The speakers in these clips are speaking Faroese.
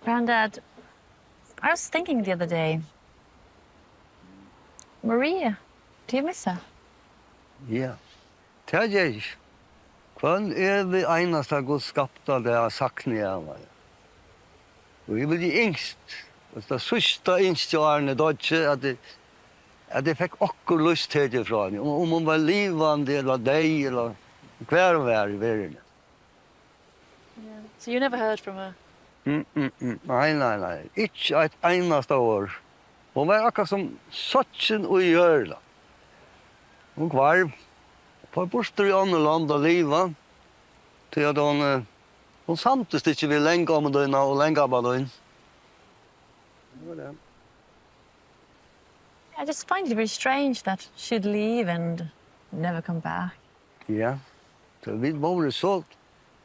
Granddad, I was thinking the other day. Maria, do you miss her? Ja, det gjør jeg ikke. Hvem vi eneste Gud skapte det jeg sakner av meg? Og jeg vil yngst. Det siste yngst i årene dødde at jeg fikk akkur lyst til det fra henne. Om hun var livende, eller deg, eller hver var i verden. Yeah. So you never heard from her? Nei. Ikke et eneste år. Hun var akkurat som satsen og gjørla. Hun var på borster i andre land og livet. Til at hun samtes ikke vil lenge om døgnet og lenge av døgnet. Det var det. I just find it very strange that she'd leave and never come back. Ja, så vi var så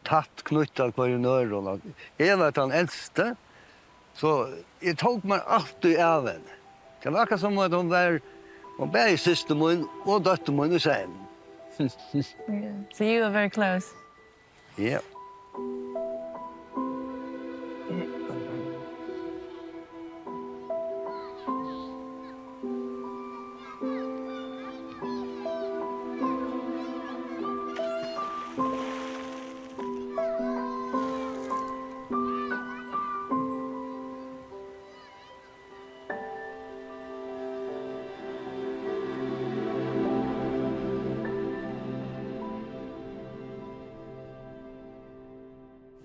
tatt knyttet hver nøyre. Jeg var den eldste, så jeg tok meg alltid av henne. Det var akkurat som at hun var i søster min og døtter min i sen. Yeah. So you were very close? Ja.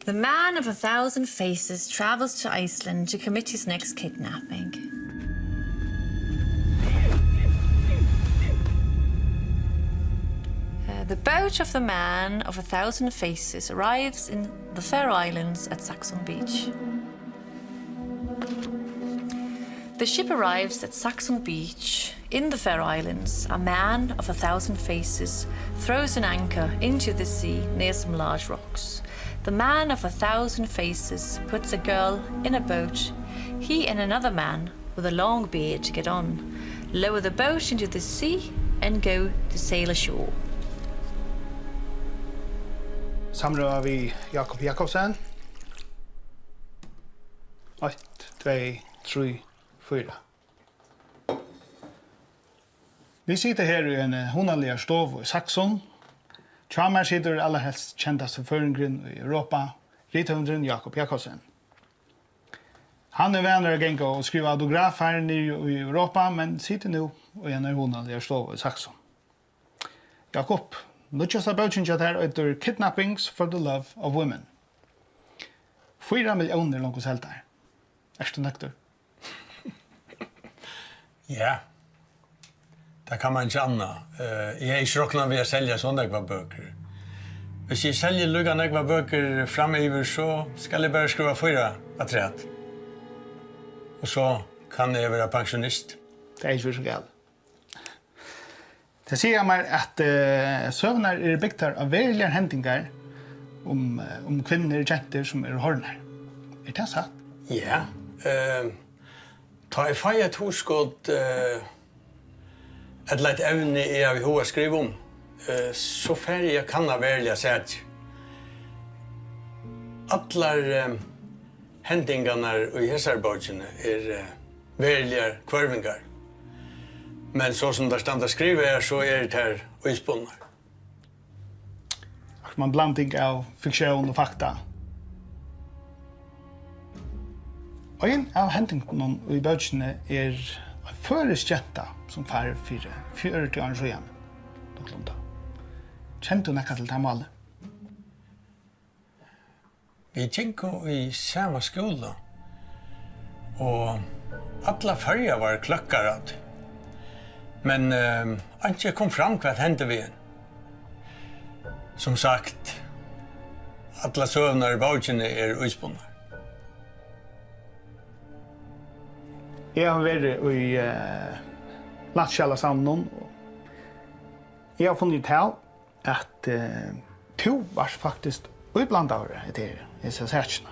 The man of 1,000 faces travels to Iceland to commit his next kidnapping. The boat of the man of 1,000 faces arrives in the Faroe Islands at Saxon Beach. The ship arrives at Saxon Beach in the Faroe Islands. A man of 1,000 faces throws an anchor into the sea near some large rocks. The man of 1,000 faces puts a girl in a boat. He and another man with a long beard get on, lower the boat into the sea and go to sail ashore. Samrøver vi Jakob Jakobsen. 1, 2, 3, 4. Vi sitter her i en hundalig stov i Saxon. Tjammer sitter aller helst kjentast føringren i Europa, rithundren Jakob Jakobsen. Han vänner att gänga och skriva autograf här nere i Europa, men sitter nu och en hundalig stov i Saxon. Jakob, Luchas about här efter kidnappings for the love of women. 4 miljoner långt helt där. Är du nöjd? Ja. Det kan man inte anna. Jag är inte råknad vid att sälja sådana böcker. Hvis jag säljer lugga böcker framöver så ska jag bara skriva 4 aträtt. Och så kan jag vara pensionist. Det är inte så galet. Det säger mig att sövnar är byggt av verkliga händingar om kvinnor och jenter som är hornar. Är det sant? Ja. Ta I feie et horskott et leit evne jeg vil ha skrive om, så færre jeg kan ha verlig sæt. Atlar hendingarna i hesarbogene verliga kvarvingar. Men så som det standa skriver så det her uispunnar. Man blanding av fiktion och fakta. Och en av hendingarna i bøkene en føreskjenta som far 40 år siden. Kjente hun til det målet? Vi gikk i samma skola. Och alla färger var klockarad. Men inte kom fram vad hände vi en. Som sagt, alla sövnar I bautjene utspunna. Jeg har vært i Lattkjella-samnen. Jeg har funnet til at to var faktisk utblandare etter disse særkene.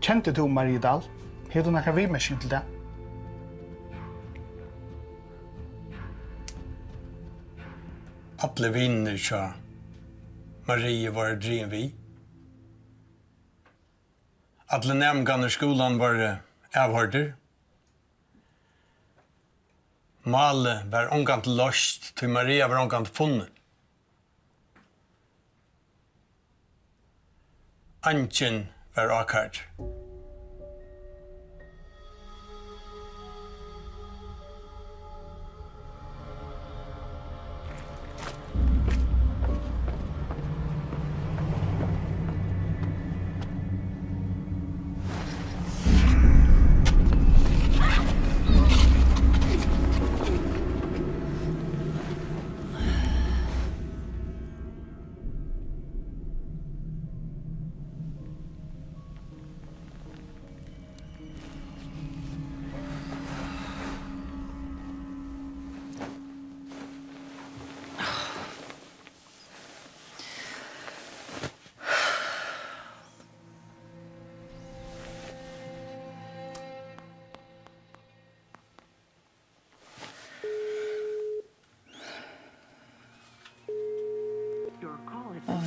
Kjente du Marie Dahl? Har du noen vidmerkning til det? Alle vinner sa Marie var driven vi. Alle nämgane skolan var avhörder. Male var omgant lost till Maria var omgant funnet. Anchen var akart.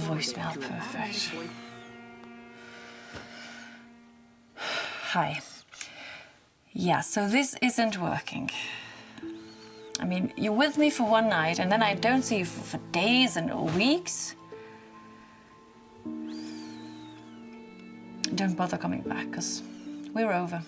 Voicemail perfect. Hi. Yeah, so this isn't working. I mean, you're with me for one night and then I don't see you for days and weeks. Don't bother coming back, because we're over.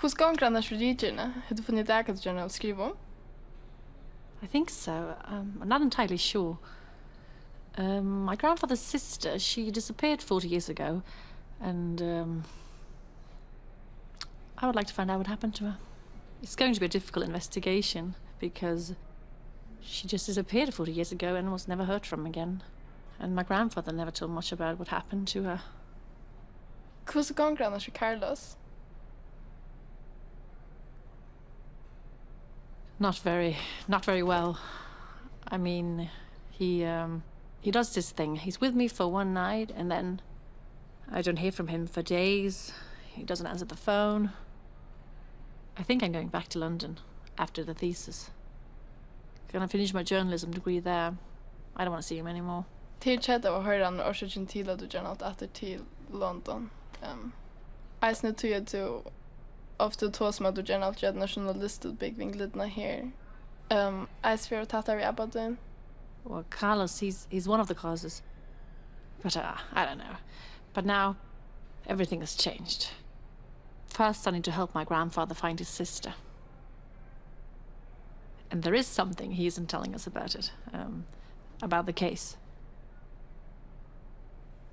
Hur ska han annars för rigerna? Har du funnit där att du skriva om? I think so. I'm not entirely sure. My grandfather's sister, she disappeared 40 years ago, and I would like to find out what happened to her. It's going to be a difficult investigation because she just disappeared 40 years ago and was never heard from again. And my grandfather never told much about what happened to her. Hur ska han annars för Carlos? Not very well. I mean, he does this thing. He's with me for one night, and then I don't hear from him for days. He doesn't answer the phone. I think I'm going back to London after the thesis. Gonna finish my journalism degree there. I don't want to see him anymore. Till chatta och höra en orsaken till att du gör något efter till London. Jag snur till att du ofta tar som att du gör något jävla journalistiskt byggning lite här. Jag svär att ta det about den. Well, Carlos, he's one of the causes. But I don't know. But now, everything has changed. First, I need to help my grandfather find his sister. And there is something he isn't telling us about it. About the case.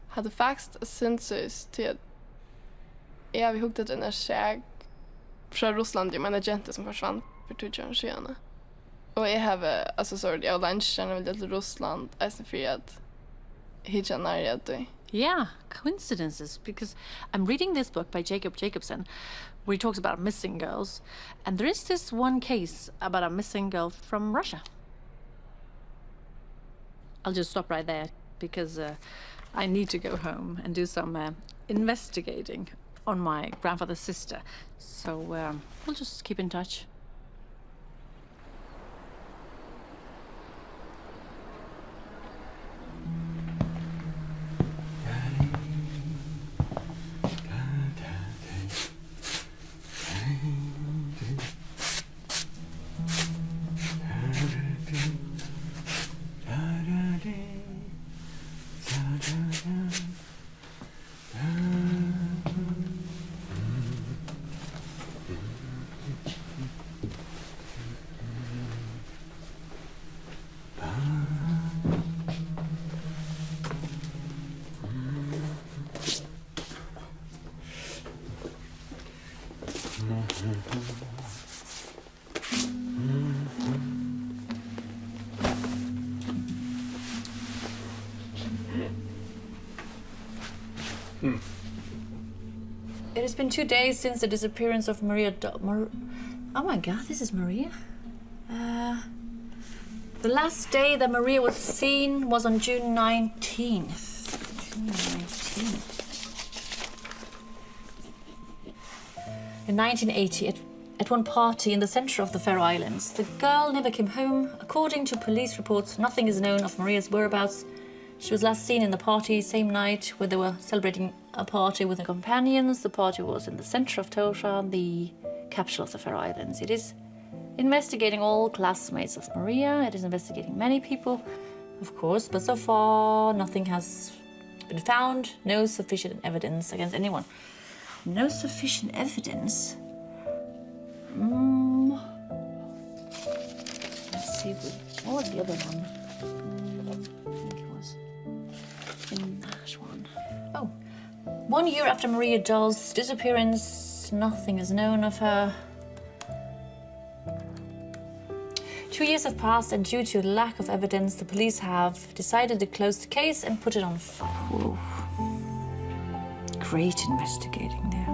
Hade faktiskt syntes till att jag vi huggit en säg från Ryssland, men agenter som försvann för 2 år sedan. Och jag har alltså sorry, jag lunchen till Ryssland, alltså för att hitcha nära det. Yeah, coincidences, because I'm reading this book by Jacob Jacobson where he talks about missing girls, and there is this one case about a missing girl from Russia. I'll just stop right there because I need to go home and do some investigating on my grandfather's sister. So we'll just keep in touch. It has been 2 days since the disappearance of Maria. Oh my God, this is Maria. The last day that Maria was seen was on June 19th. June 19th. In 1980, at one party in the center of the Faroe Islands, the girl never came home. According to police reports, nothing is known of Maria's whereabouts. She was last seen in the party same night where they were celebrating a party with her companions. The party was in the center of Torshavn, the capital of the Faroe Islands. It is investigating all classmates of Maria. It is investigating many people, of course, but so far nothing has been found. No sufficient evidence against anyone. No sufficient evidence? Let's see, what was the other one? Oh, 1 year after Maria Dahl's disappearance, nothing is known of her. 2 years have passed, and due to lack of evidence, the police have decided to close the case and put it on file. Great investigating there.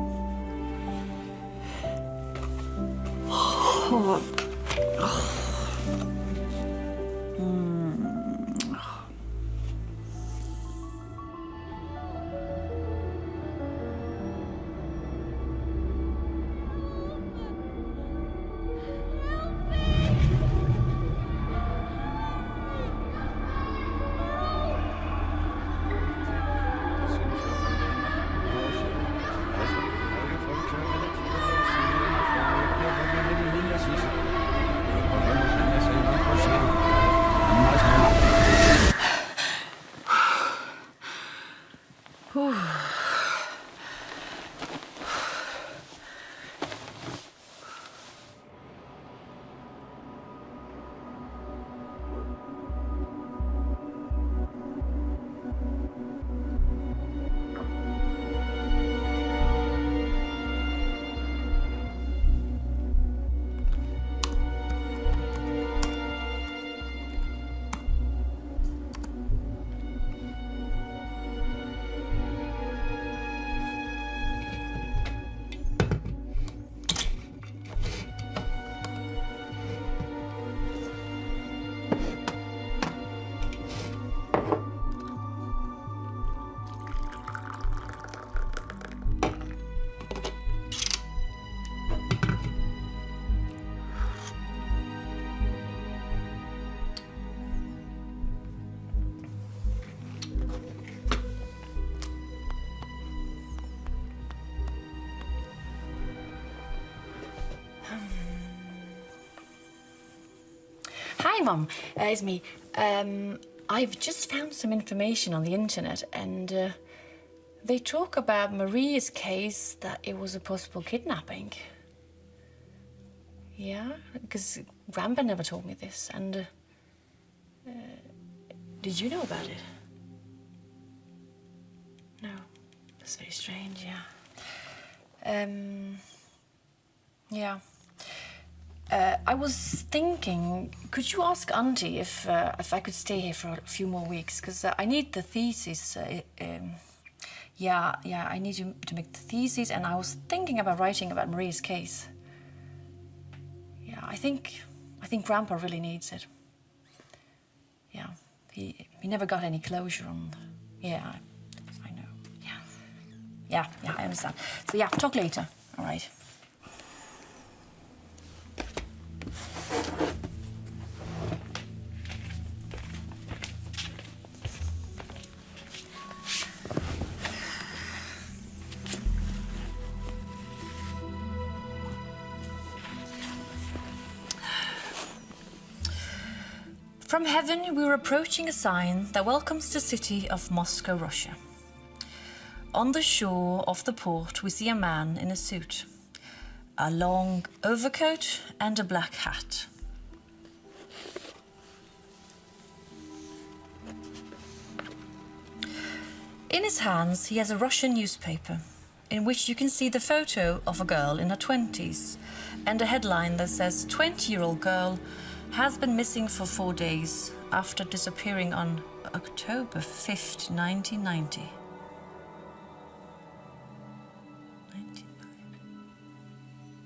Hi, Mom. It's me. I've just found some information on the internet, and they talk about Maria's case that it was a possible kidnapping. Yeah, because Grandpa never told me this, and did you know about it? No, that's very strange. Yeah. Yeah. I was thinking, could you ask Auntie if I could stay here for a few more weeks? Because I need the thesis. Yeah, I need you to make the thesis, and I was thinking about writing about Maria's case. Yeah, I think Grandpa really needs it. Yeah, he never got any closure on. Yeah, I know. Yeah, I understand. So yeah, talk later. All right. From heaven, we were approaching a sign that welcomes the city of Moscow, Russia. On the shore of the port, we see a man in a suit, a long overcoat and a black hat. In his hands, he has a Russian newspaper, in which you can see the photo of a girl in her 20s and a headline that says 20-year-old girl has been missing for 4 days after disappearing on October 5th, 1990.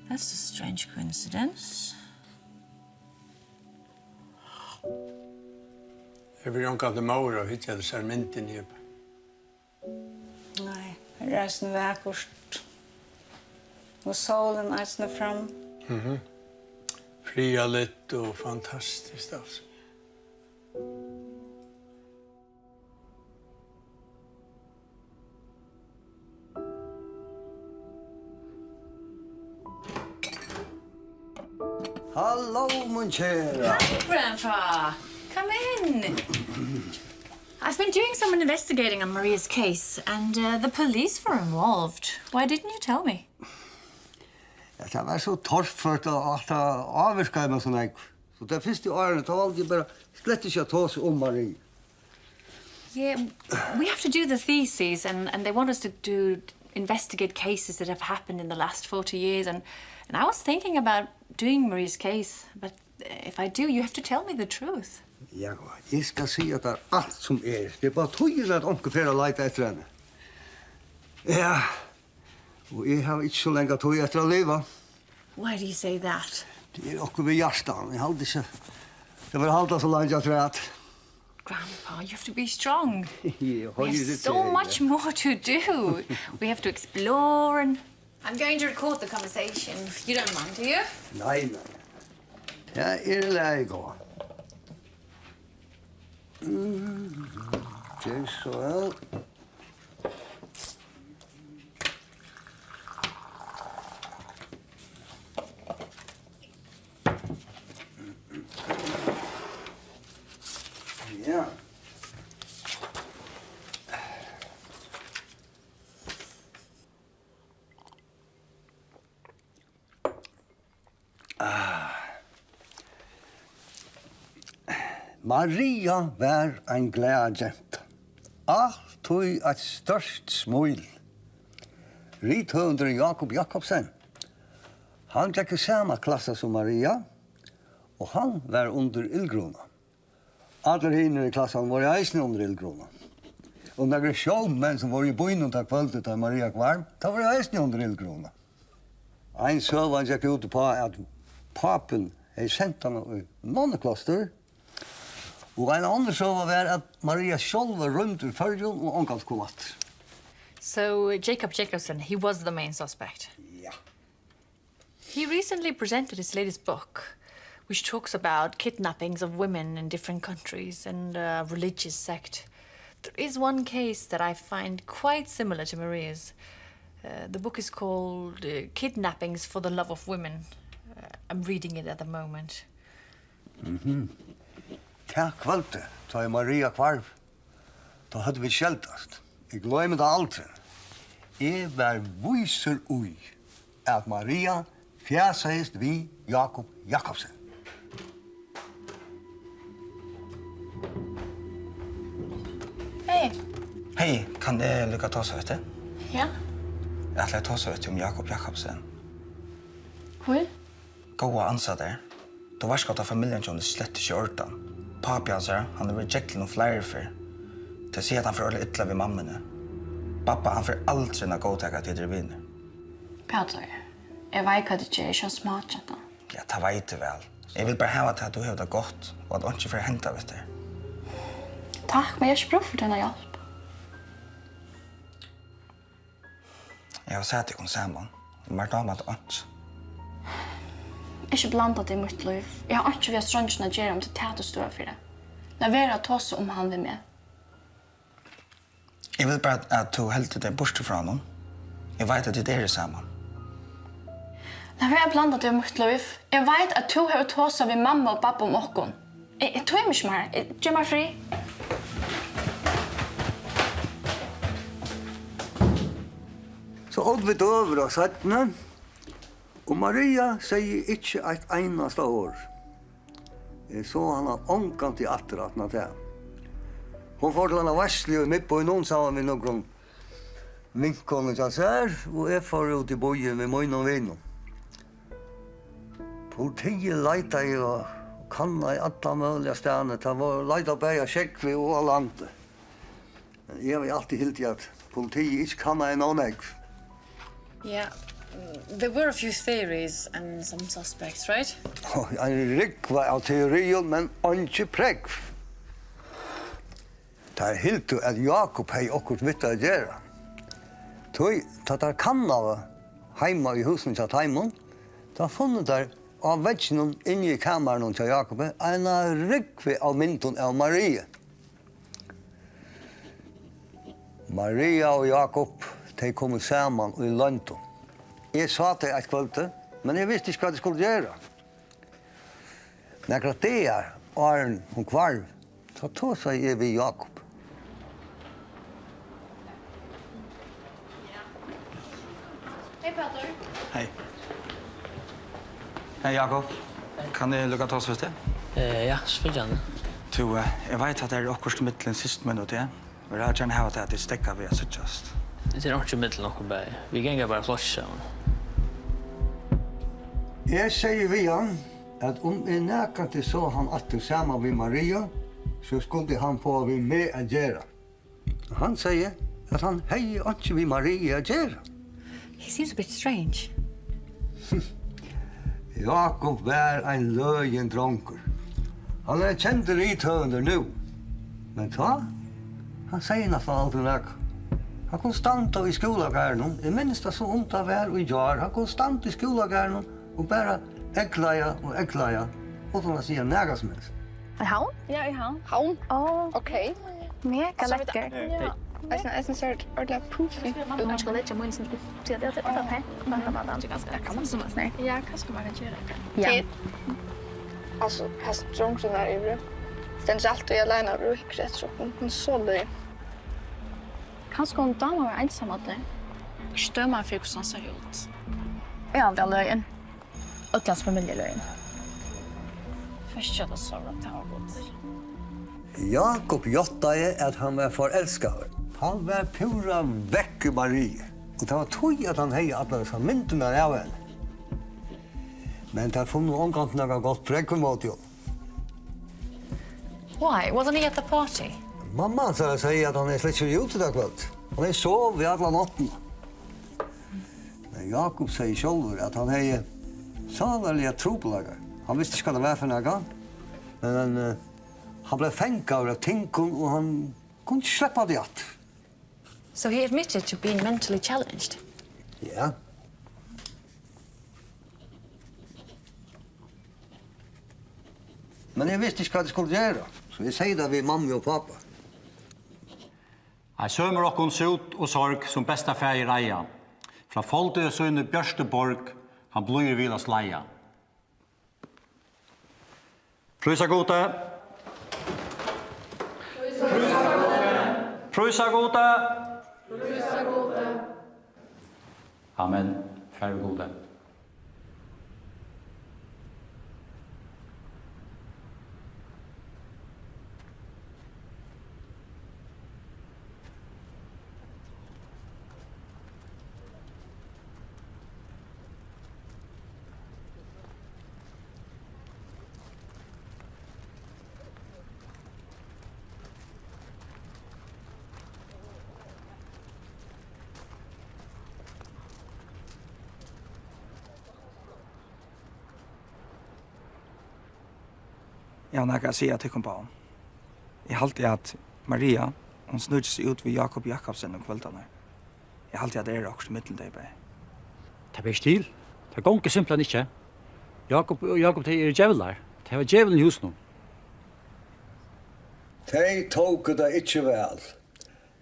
That's a strange coincidence. Jeg blir ikke av mor og hittar det ser mynten i. Nei, resten vakkert. Og solen er fram. Fria litt og fantastiskt altså. Hallo, min kjære. Hi, Grandpa. Come in. I've been doing some investigating on Maria's case, and the police were involved. Why didn't you tell me? Det var så torrført at det avvirket meg sånn jeg. Så det første årene valgte jeg bare slett ikke å ta seg om Marie. Yeah, we have to do the theses, and they want us to investigate cases that have happened in the last 40 years. And I was thinking about doing Maria's case, but if I do, you have to tell me the truth. Ja, jeg skal si at det alt som Det bare tøyer at onke fer å leite etter henne. Ja, og jeg har ikke så lenge tøy etter å leve. Why do you say that? Det okke ved hjertan. Jeg halde ikke. Det var halda så lenge etter at. Grandpa, you have to be strong. We We have so much more to do. We have to explore, and I'm going to record the conversation. You don't mind, do you? Nei. Ja, lei gå. Det er så vel. Ja. Maria var en glad jenta. Alt tog et størst smil. Rithøvenderen Jakob Jakobsen. Han gikk i samme klasse som Maria, og han var under ildgrona. Alle hinner i klassen var eisne under ildgrona. Og några sjåmenn som var i byen under kvöldet av Maria Kvarm, da var eisne under ildgrona. Ein søvann gikk ut på at papen hei sendt han i nonnekloster, og en annen søvann var at Maria sjål var rundt ur fyrjon og omkant kom at. So Jacob Jacobson, he was the main suspect. Ja. He recently presented his latest book, which talks about kidnappings of women in different countries and a religious sect. There is one case that I find quite similar to Maria's. The book is called Kidnappings for the Love of Women. I'm reading it at the moment. Ta kvalte, ta Maria kvarv. Da hadde vi skjeltast. Jeg glemmer det aldri. Jeg var viser ui at Maria fjæsast vi Jakob Jakobsen. Hej. Hej, kan det lycka ta sig, vet du? Ja. Jag ætlar ta sig om Jakob Jakobsen. Hur? Goa ansatte. Då var skott av familjen som det slett inte ordan. Papi han säger, han har rejectat någon flyer för. Det säger att han får ölla ytla vid mamma. Pappa han får aldrig när godtäcka till det vinner. Peter, jag vet att det inte är så smart. Ja, det vet du väl. Jag vill bara ha att du har det gott och att du inte får hända, vet du. Tack, men jag är bra för denna hjälp. Jag har sett dig samman. Och mer damer att inte. Jag är inte blandat i mitt liv. Jag har inte vid strängen att göra om det tätt och stora för det. Lavera ta sig om han vill med. Jag vill bara att du helt dig bort från honom. Jag vet att det är det samman. Lavera blandat i mitt liv. Jag vet att du har tagit sig vid mamma och pappa om åkken. Jag tror inte mer. Gör mig fri. Så åt vi över oss sättene, og Maria sier ikke et eneste år. Jeg så han har omkant i atteratna til. Hun får til henne varslig og midt på i noen sammen med noen vinkkonen til seg, og jeg får ut i bojen med mine og vinen. Politiet leita i og kanna i alle mulige stedene. Det var leita bare Kjekvi og alle andre. Jeg har alltid hildt i at politiet ikke kanna i noen egg. Yeah, there were a few theories and some suspects, right? En rikva av teorien, men ikke prekv. Det er helt at Jakob hei okkur vitt å gjøre. Tøy, tatt er kanna heima i husen til Taimon, da funnet der av vetsjen inne i kameren til Jakob en rikva av mynden av Maria. Maria og Jakob, de kom sammen i London. Jeg sa til et kvølte, men jeg visste ikke hva de skulle gjøre. Når det er, Arn og kvarv, så tog seg jeg ved Jakob. Hej Peter. Hej. Hej Jakob. Kan det lycka ta sig, vet du? Ja, selvfølgelig. Du, jag vet att det är akkurat mittlen sist minut, ja. Men jag har gärna haft att det stäcka vid att sittast. Det er ikke middel noe bare. Vi ganger bare flosje. Jeg sier ved han at om jeg nærkant så han atter sammen med Maria, så skulle han få vi med å gjøre. Han sier at han heier ikke ved Maria å gjøre. He seems a bit strange. Jakob var en løyen dronker. Han er kjent rithønder nå. Men ta, han sier nesten aldri noe. Han konstant i skolagärden. Jag minns det så ont av var och jar. Han konstant i skolagärden och bara ägglaja och ägglaja. Utan att säga något som helst. En havn? Ja, i havn. Havn? Okej. Mega lekker. Ja. Jeg synes det er ordentlig puffy. Du kanskje kan lette munnen sin opp til det. Det er ok. Det kan man som er snart. Ja, hva skal man gjøre? Ja. Altså, hans dronken er i bruk. Stens alltid alene og rykker rett så hun så løy. Kanskje hun damer var ensam at det. Stømmer for hvordan han ser ut. Ja, det er løgn. Utlands familieløgn. Først kjøtt og så at det var godt. Jakob jottade at han var forelskad. Han var pura vekk i Marie. Og det var tog at han hei alle disse myndene av henne. Men det har funnet omkant noe godt prekk mot jo. Why? Wasn't he at the party? Mamma sier at han er slett ikke ute der kveld. Han er sov i alle natten. Men Jakob sier selv at han er sannelig trobelager. Han visste ikke hva det var for noe. Men han ble fengt av tinken, og han kunne ikke slippe det igjen. So he admitted to being mentally challenged. Ja. Men jeg visste ikke hva det skulle gjøre, så jeg sier det ved mamma og pappa. Jeg sømer okkons ut og sorg som besta fær i reia. Fra Folde og sønne Bjørsteborg, han blir vilas leia. Prøysa gode. Prøysa gode. Amen. Fær gode. Jeg har nægget å si at jeg kom på. Jeg halte at Maria, hun snudde seg ut ved Jakob Jakobsen og kveldene. Jeg halte at det er også middeldeg på. Det blir stil. Det går ikke simpelthen ikke. Jakob, det er djevlar. Det var djevelen i huset nå. De tok det ikke vel.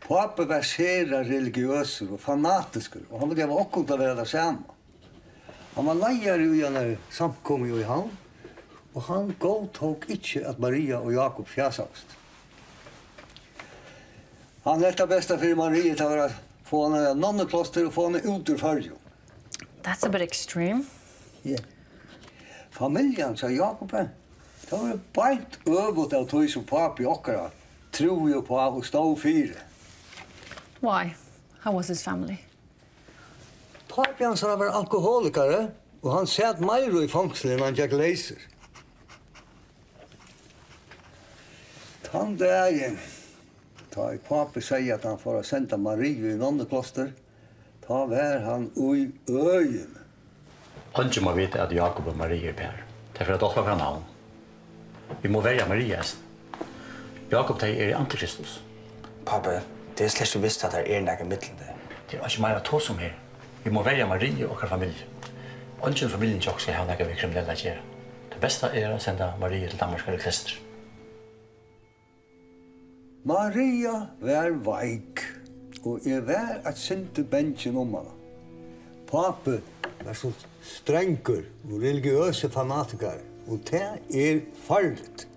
Pappa var sera religiøs og fanatisk, og han ville ha akkurat å være det samme. Han var leier i en samkommet i havn, og han godtok ikke at Maria og Jakob fjæsast. Han lette bästa för Maria til å få henne nonnekloster og få henne ut ur Førjo. That's a bit extreme. Yeah. Familjen, sa Jakob, det var beint øvet av tog som papi okkara tror jo på og stå fire. Why? How was his family? Papi han sa var alkoholikere, og han satt meiro i fangsel enn han gikk leiser. Han dagen, da papi sier at han får senda Maria i nonnekloster, da var han ui øyen. Ikke må vite at Jakob og Maria er pær. Det er for at dere kan navn. Vi må velge Maria. Jakob det er antikristus. Pappa, det er slett visst at det er nægge middelende. Det er ikke mer to som her. Vi må velge Maria og hver familie. Ikke familien ikke skal ha nægge vi kriminelle å gjøre. Det beste er å sende Maria til Danmark eller Krister. Maria var veik, og jeg var at sinte bensjen om henne. Papi var så strengur og religiøse fanatikere, og det er farligt.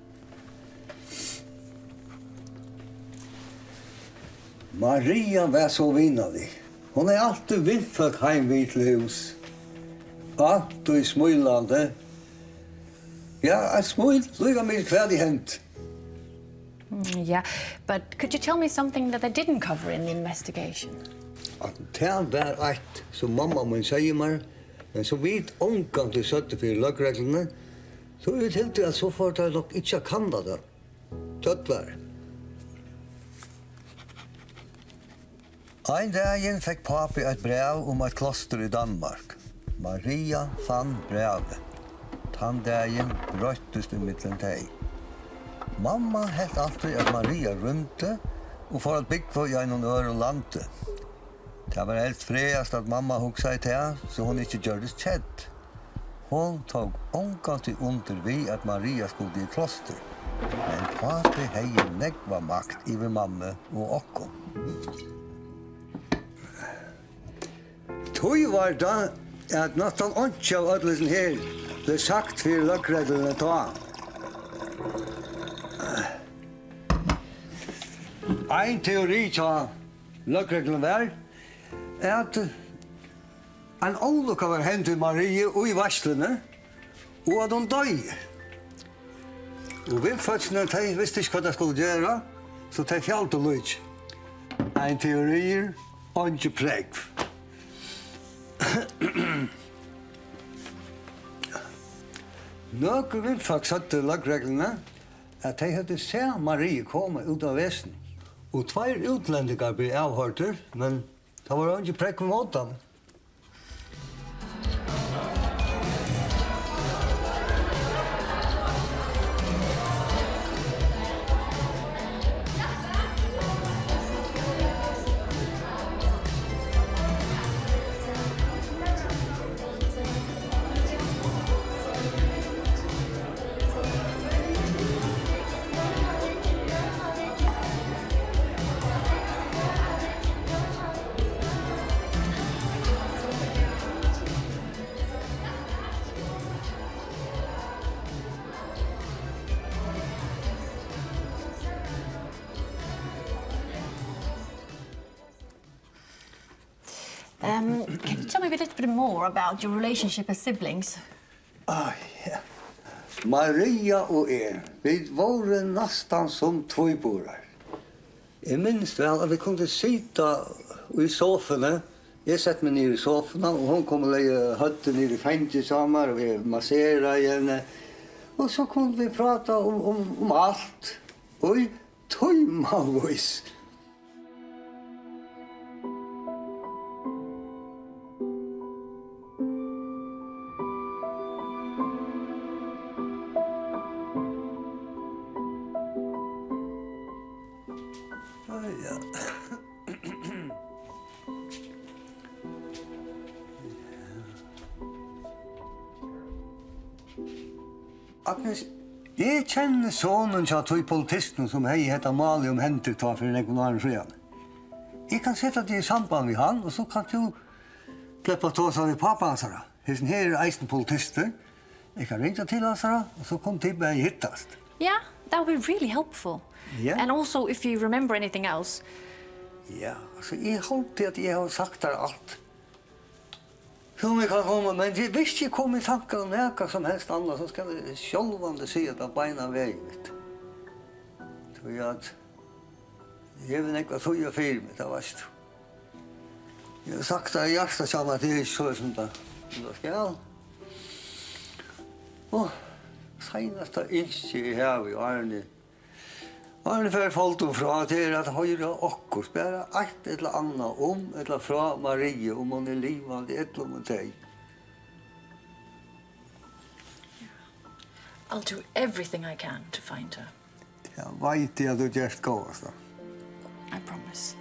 Maria var så vinnadig. Hon er alltid vindfolk heimvid til hus. Alltid smilande. Ja, et smil, lukka mig kvad i hent. Yeah, but could you tell me something that they didn't cover in the investigation? At det var eit som mamma min sier meg, men så vidt omgang til søtte for løgreglene, så er det helt til at så får det nok ikke kanna det. Tøtt var. Ein dagen fikk papi et brev om et kloster i Danmark. Maria fann brevet. Den dagen brøttes det mittlen teg. Mamma helt alltid at Maria rymte og for at bygge i en øre lande. Det var helt fredast at mamma hugg seg til, så hun ikke gjørdes kjedd. Hun tog omgått under vi at Maria skulle i kloster. Men papi hei negva makt iver mamma og okkom. Tøy var da at nattan åndsja av ødlesen her ble sagt for løgreglene ta. Ein teori til løgreglene var at en olukka var hendt til Marie og i varslene, og at hun døy. Og vindfødsene, de visste ikke hva de skulle gjøre, så de fjallte løy. En teorier, og ikke preg. Nøkker vindfolk satte lagreglene at de hadde se Marie komme ut av vesen. Og 2 utlendinger ble avhørter, men det var ikke preg mot dem. Can you tell me a little bit more about your relationship as siblings? Ja. Maria og vi var nästan som tvåborar. Jag minns väl att vi kunde sitta i soffan. Jag satt mig ner i soffan och hon kom och lägga hötten ner i fänget samman och vi masserade henne. Och så kunde vi prata om allt. Och i timmavis. Agnes, jeg kjenner sonen til to politisten som hei hetta mali om hentet ta for en år siden. Jeg kan sette det i samband med han, og så kan du slippe ta seg med pappa hans. Hesten her eisen politister. Jeg kan ringe til hans, og så kom til meg hittast. Yeah, that would be really helpful. Yeah. And also, if you remember anything else. Ja, altså, jeg holdt til at jeg har sagt der alt. Som vi kan komma, men hvis jeg kommer i tanker om noe som helst annet, så skal vi självande se at det beina vei, vet du. Så jeg vet ikke hva tog jeg fyr med, det vet du. Jeg har sagt det i hjertet sammen at det er så som det skal. Og senest da innskje jeg her i Arne. Arne fyrir folk fra til at høyre okkurs, bare et eller annet om, eller fra Marie, om hun er livende, et eller annet deg. I'll do everything I can to find her. Ja, vet jeg at du gjør det gås da. I promise.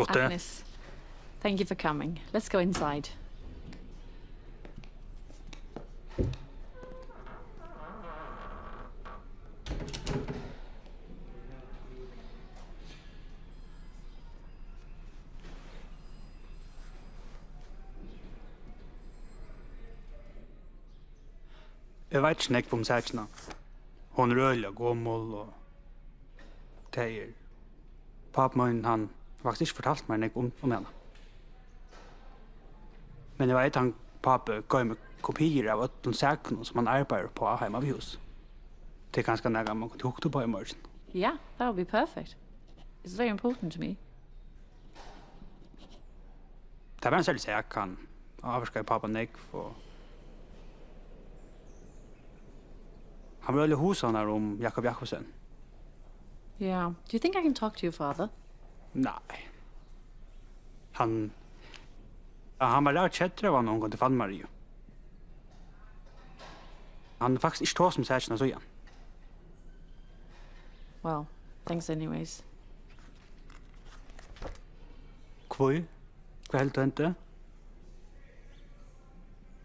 Agnes, thank you for coming. Let's go inside. Jeg vet ikke nekk om sætjene. Hun er øyelig og gommel og teier. Pappa han faktisk ikke fortalt meg nekk om henne. Men jeg vet han pappa gav meg kopier av de sækene som han arbeider på hjemme ved hus. Det er ganske nægget man kunne hukte på i morgen. Yeah, that would be perfect. It's very important to me. Det var en særlig sæk han avskrev pappa nekk for... Han var øyelig hos han her om Jakob Jakobsen. Yeah. Do you think I can talk to your father? Nei. Han var rart kjettere av noen gang til Fann Marie. Han er faktisk ikke tog som særkene så igjen. Well, thanks anyways. Hvor? Hva helt du hente?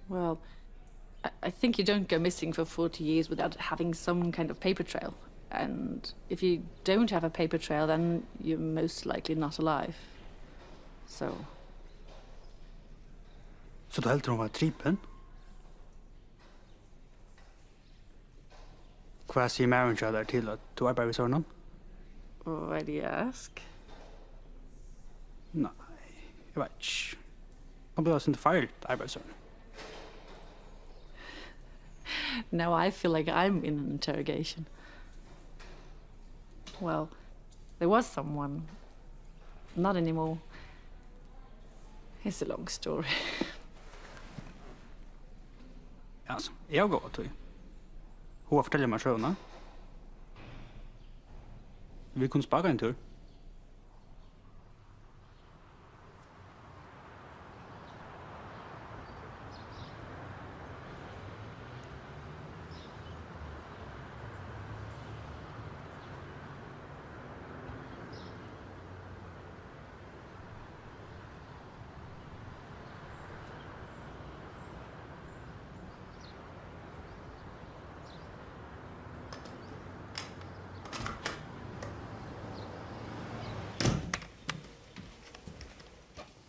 Well, I think you don't go missing for 40 years without having some kind of paper trail. And if you don't have a paper trail, then you're most likely not alive. So du helter hun var tripen? Hva sier Merín der til at du arbeider ved sånn? why do you ask? Nei, jeg vet ikke. Han blir ikke feilt arbeider sånn. Now I feel like I'm in an interrogation. Well, there was someone. Not anymore. It's a long story. Alltså, jag går till. Hon fortäljer mig själv. Vi kunde spara en tur.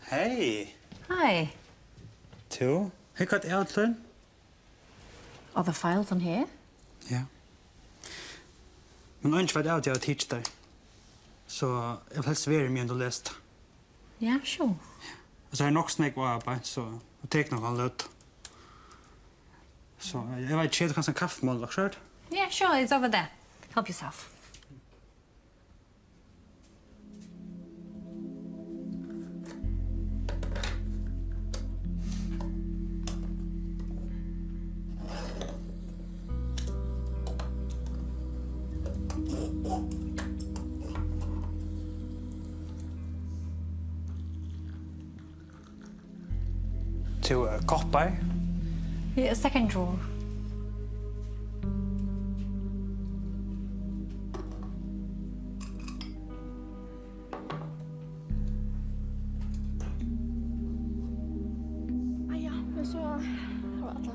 Hej. Hi. Tu, hur kan jag till? Are the files on here? Ja. Men inte vad jag teach dig. Så jag vill helst vara med om du läst. Yeah, sure. Så jag nog snägg var på så jag tar någon lut. Så jag vet inte kanske en kaffemål och skört. Yeah, sure, it's over there. Help yourself. To koppar. Yeah, a second drawer. Ja, men så har alla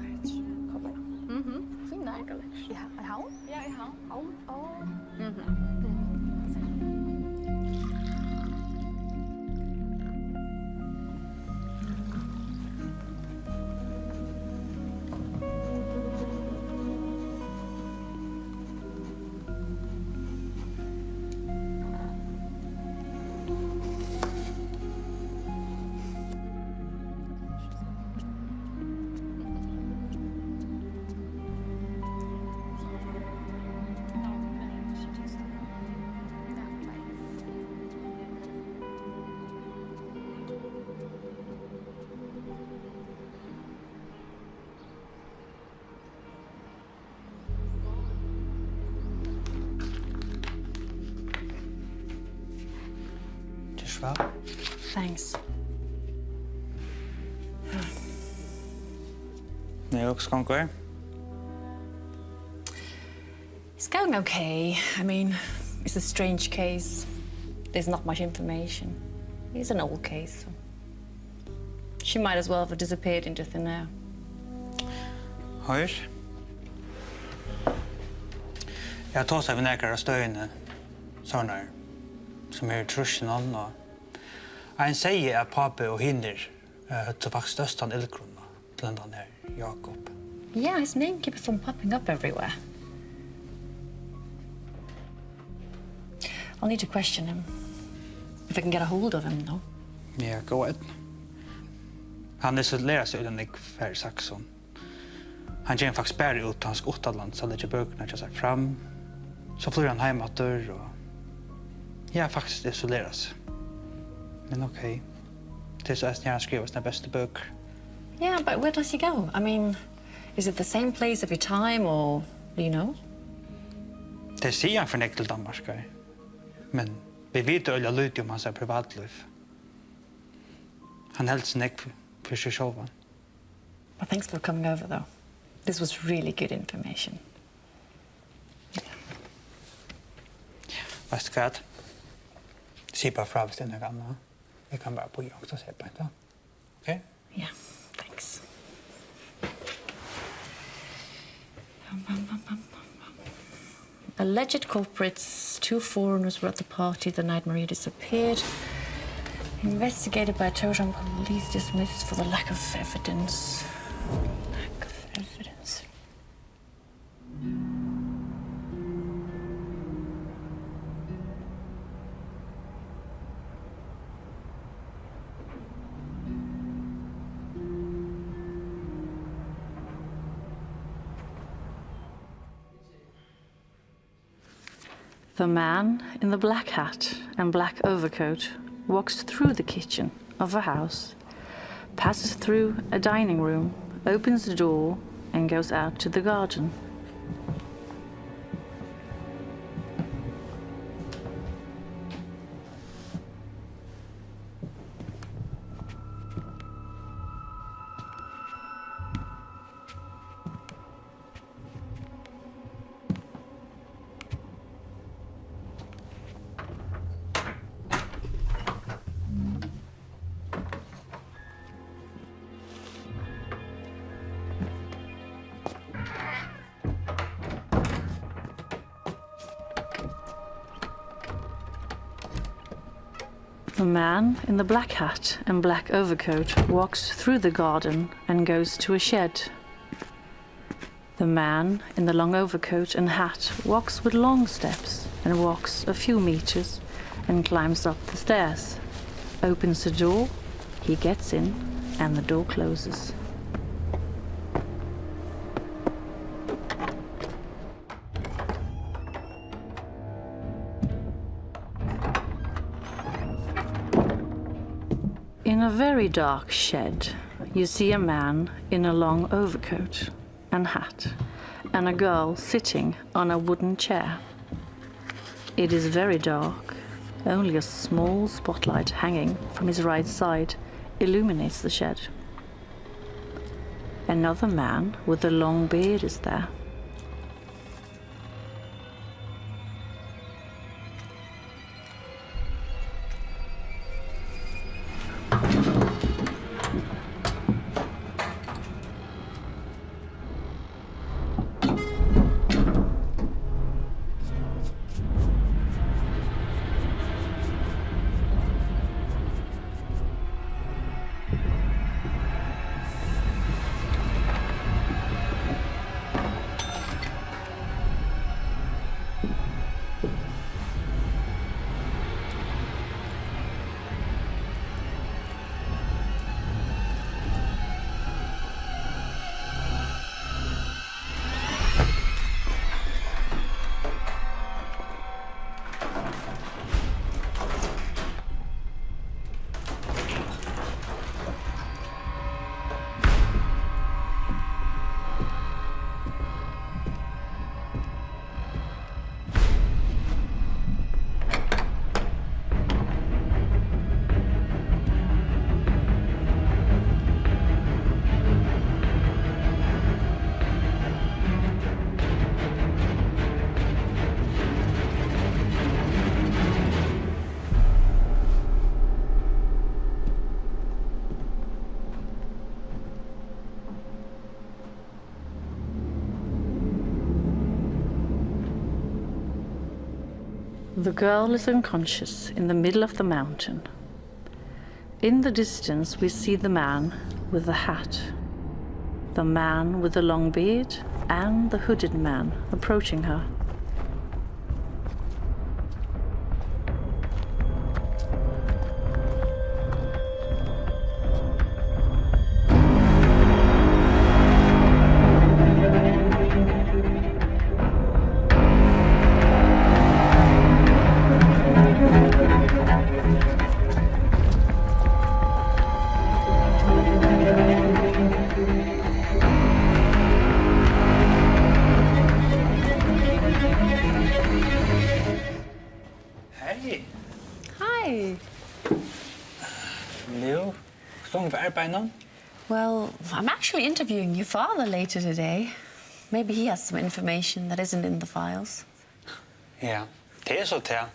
kopparna. Fin där. Ja, en halv? Ja, en halv. Well. Thanks. Nej, också konkur. It's going okay. I mean, it's a strange case. There's not much information. It's an old case. So she might as well have disappeared into thin air. Hör. Jag tar sig vid näkare stöjande sådana som trusjonen och en säger att pappa och hinder så faktiskt största eldgrunna till den här Jakob. Yeah, his name keeps on popping up everywhere. I'll need to question him. If I can get a hold of him, though. Ja, gå ett. Han är så lära sig utan jag färg Saxon. Han känner faktiskt bara ut hans åttaland så lägger böckerna till sig fram. Så flyr han hemmatur och ja, faktiskt isoleras. Men okej. Det är så att jag skriver sina bästa böcker. Yeah, but where does he go? I mean, is it the same place every time, or do you know? Det säger han förnekt till Danmark. Men vi vet öliga lite om hans privatliv. Han hälls näck för sig själv. Well, thanks for coming over, though. This was really good information. Vet du vad? Se bara fram till den gamla. Vi kan bara bo också se på det. Okej? Yeah, thanks. Alleged culprits, 2 foreigners were at the party the night Maria disappeared. Investigated by Trojan police, dismissed for the lack of evidence. Lack of evidence. The man in the black hat and black overcoat walks through the kitchen of a house passes through a dining room, opens the door, and goes out to the garden. The man in the black hat and black overcoat walks through the garden and goes to a shed. The man in the long overcoat and hat walks with long steps and walks a few meters and climbs up the stairs. Opens the door, he gets in, and the door closes. In a very dark shed, you see a man in a long overcoat and hat, and a girl sitting on a wooden chair. It is very dark. Only a small spotlight hanging from his right side illuminates the shed. Another man with a long beard is there. The girl is unconscious in the middle of the mountain. In the distance, we see the man with the hat, the man with the long beard, and the hooded man approaching her. Well, I'm actually interviewing your father later today. Maybe he has some information that isn't in the files. Ja, det så det.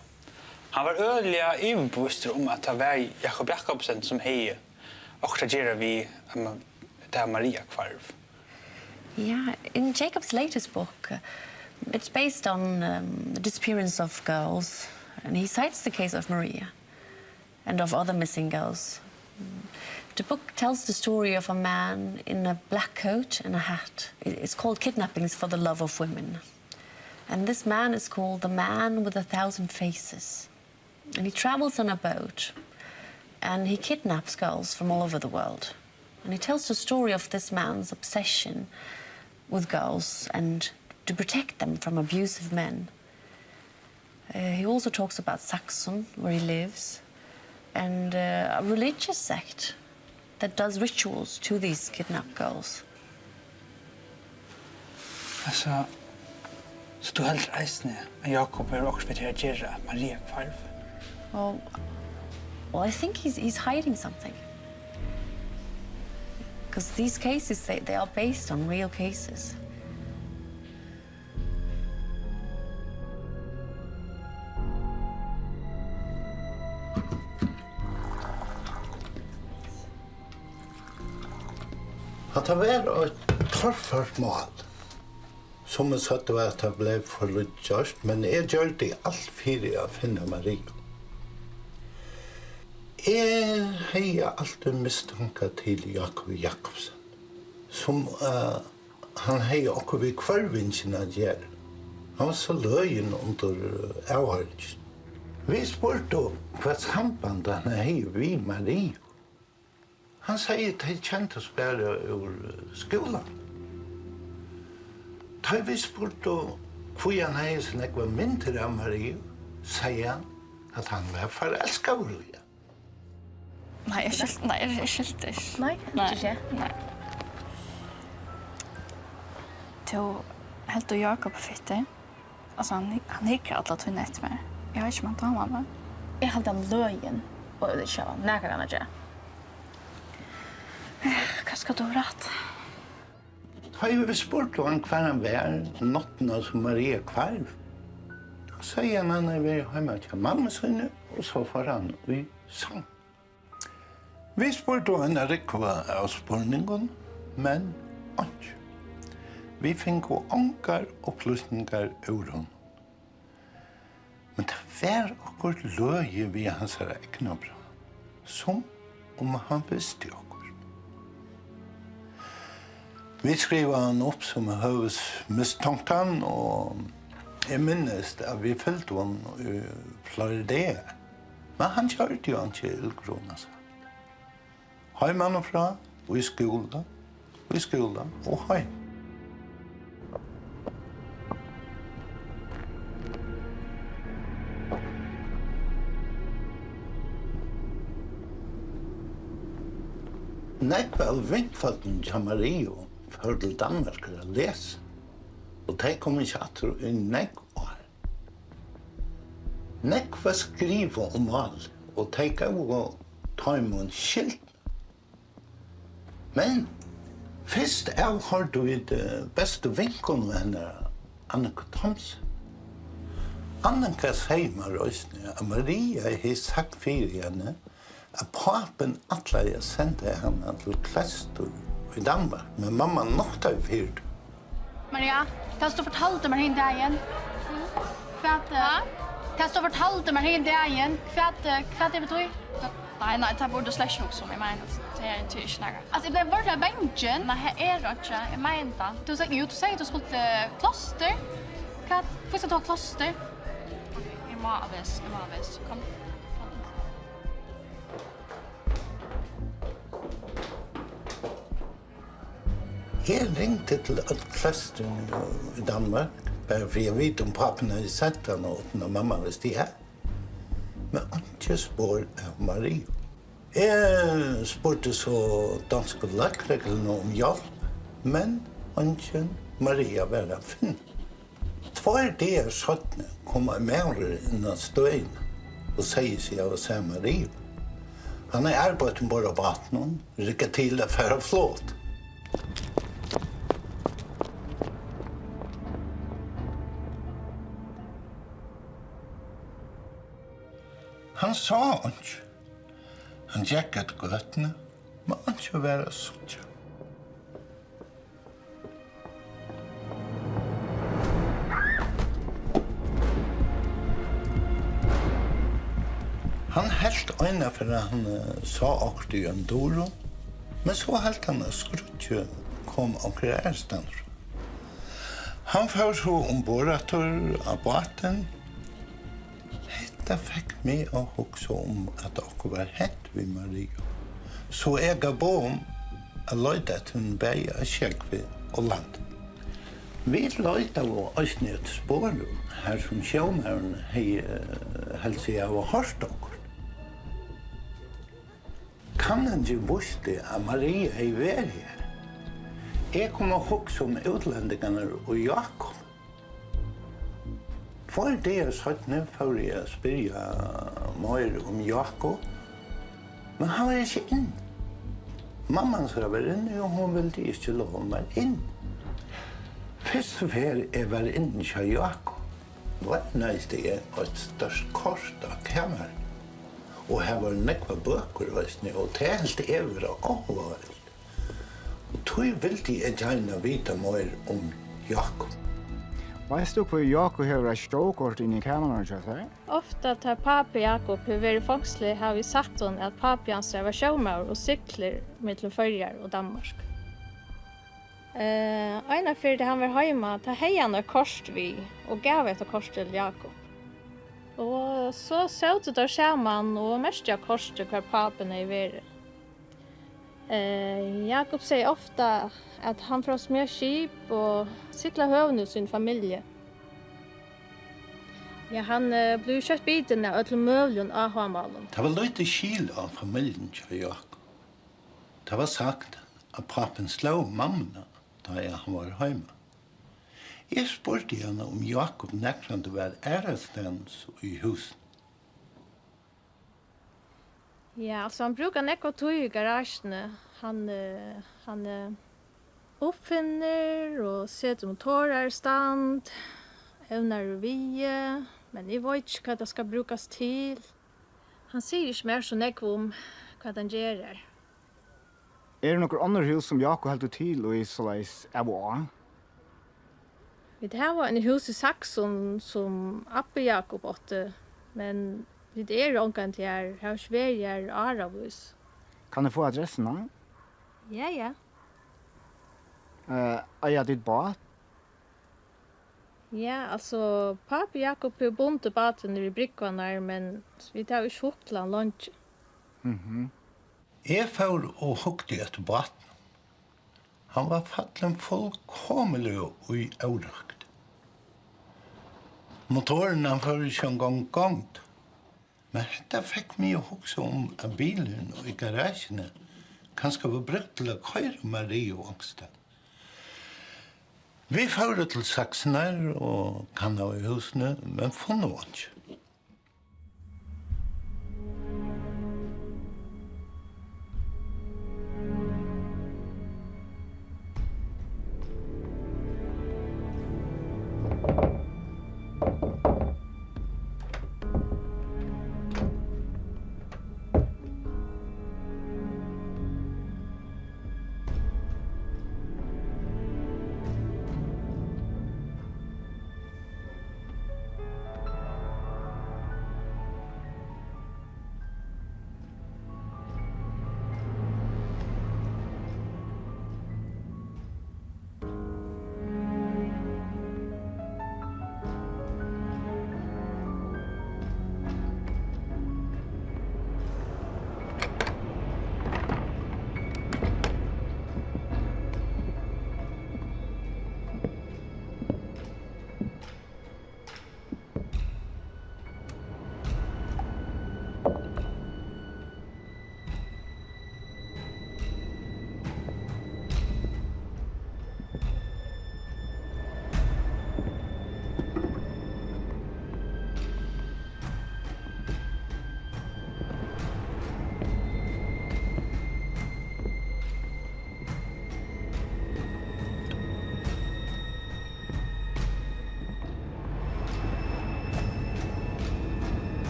Han var öliga överbevisst att det var Jakob Jakobsen som hej och reagerar vi där Maria kvarv. Yeah, in Jacob's latest book, it's based on the disappearance of girls, and he cites the case of Maria and of other missing girls. The book tells the story of a man in a black coat and a hat. It's called Kidnappings for the Love of Women. And this man is called the Man with 1,000 Faces. And he travels on a boat, and he kidnaps girls from all over the world. And he tells the story of this man's obsession with girls and to protect them from abusive men. He also talks about Saxon, where he lives, and a religious sect that does rituals to these kidnapped girls. Altså, så du helt reisende, at Jakob er også ved å gjøre at Maria kvarv? Well, I think he's hiding something. Because these cases, they are based on real cases. At det var et torrført mål, som jeg sa at det ble forløst, men jeg gjør det alt for å finne Maria. Jeg har alltid mistanket til Jakob Jakobsen, som han har også ved kvarvingen å gjøre. Han var så løyen under avhørelsen. Vi spurte hva samband han har ved Maria. Han sier at han kjente oss bare ur skolen. Da vi spurte hvor han har sånn jeg var mindre av Maria, sier han at han var forelsket av Maria. Nei, jeg skilte ikke. Nei, ikke? Nei. Til helt og Jakob fitte. Altså, han hikker alle tunne etter meg. Jeg vet ikke om han tar meg, men jeg holdt han løyen på det kjøven. Nær kan han ikke. Hva skal du ha rett? Da vi spurte han hva han var, nottene som Maria kvarv. Da sier han at vi har hjemme til mamma sinne, og så får han i sang. Vi spurte henne rikva av spurningen, men ikke. Vi fikk ankar opplysninger ur henne. Men det var akkurat løye vi hans egna bra, som om han visste akkurat. Vi skriver han opp som høves mistanktan, og jeg minnes at vi fylte henne i flere dager. Men han kjørte jo ikke ildgrona seg. Heimann og fra, og i skolen, og heim. Nekvel vindfalten til Mario for til Danmark å lese, og de kom ikke atter i nekvar. Nekva skriver om alt, og de gav og ta imot skilt. Men først hørte vi det beste vinkelen med henne, Annika Thomsen. Annika sier meg røysene at Maria har sagt for henne at papen atleie sendte henne til Klester i Danmark, men mamma nokta i fyrt. Maria, kan du fortalte meg hin dagen? Kan du fortalte meg hin dagen? Hva er det du? Nei, det burde slett ikke noe som jeg mener. Det er ikke nære. Altså, jeg ble vært av bengen. Nei, jeg er ikke. Jeg mener det. Du sier at du skulle til kloster. Hvor skal du ha kloster? Jeg må avvis. Kom. Jeg ringte til et kloster i Danmark, bare for jeg vet om papen hadde sett henne og når mamma visste her. Men ikke spår av Maria. Jeg spurte så danske lagreglene om hjelp, men ikke Maria var å finne. 2 dager sånn kom jeg med inn av støyen og sier seg av å se Maria. Han har arbeidet bare av vattnet, rikket til å føre flåt. Han sa ikke. Han gikk etter gøtene, men han ikke være sånn. Han helt øyne for han sa akkurat i en doro, men så helt han skrutje kom akkurat ærestander. Han får så ombordator av båten. Det fikk meg å huske om at dere var hent ved Maria. Så jeg gav på om å løyde til en bæg av Kjekve og land. Vi løyde av oss ned til spåren, her som sjåmæren har helst jeg av å hørst dere. kan ikke visste at Maria er vært her. Jeg kom å huske om utlendingene og Jakob. For det jeg satt ned for jeg spørre mer om Jakob, men han var ikke inn. Mamman sa var inne, og hun ville ikke love meg inn. Først og fremst jeg var inne til Jakob. Var næste jeg et størst kort av kammer. Og her var nekva bøker, og det er helt evig og avhåret. Og tog ville jeg gjerne vite mer om Jakob. Veist du hvor Jakob har et ståkort inn i kameran, ikke sant? Ofta tar papi Jakob har vært fangslig, har vi sagt hon at papi hans var sjømaur og sykler mellom Førjar og Danmark. Ena fyrir han var heima, ta hei han et kort vi, og gav et kort til Jakob. Og så søtte der sammen, og mest jeg korset hver papen er i verre. Jakob sier ofta at han får små skip og sykler høvn hos sin familie. Ja, han blir kjøtt biten av ødel møvlen av Hamalen. Det var lite skil av familien til Jakob. Det var sagt at papen slå mammene da han var hjemme. Jeg spurte henne om Jakob nekrande var ærestens i husen. Ja, altså han brukar nekva tog i garasjene. Han uppfinner og setter motorer i stand, evner og vie, men jeg vet ikke hva det skal brukes til. Han sier ikke mer så nekva om hva han gjør. Er det noen andre hus som Jakob heldur til og i såleis av å? Vi har en hus i Saxon som Appe Jakob åtte, men det er omkring til her, har Sverige Aravus. Kan du få adressen da? Ja. Er ditt bad? Ja, altså, papi Jakob har bundet baten i Brikkvann men vi tar jo ikke til han lunch. Jeg får og hukte etter baten. Han var fattelig fullkomelig og i aurakt. Motoren han får ikke en gang gongt. Men det fikk meg å huske om at bilen og i garasjene kanskje var brukt til å kjøre Marie og Angstad. Vi får til Saxener og kan ha i husene, men funnet var ikke.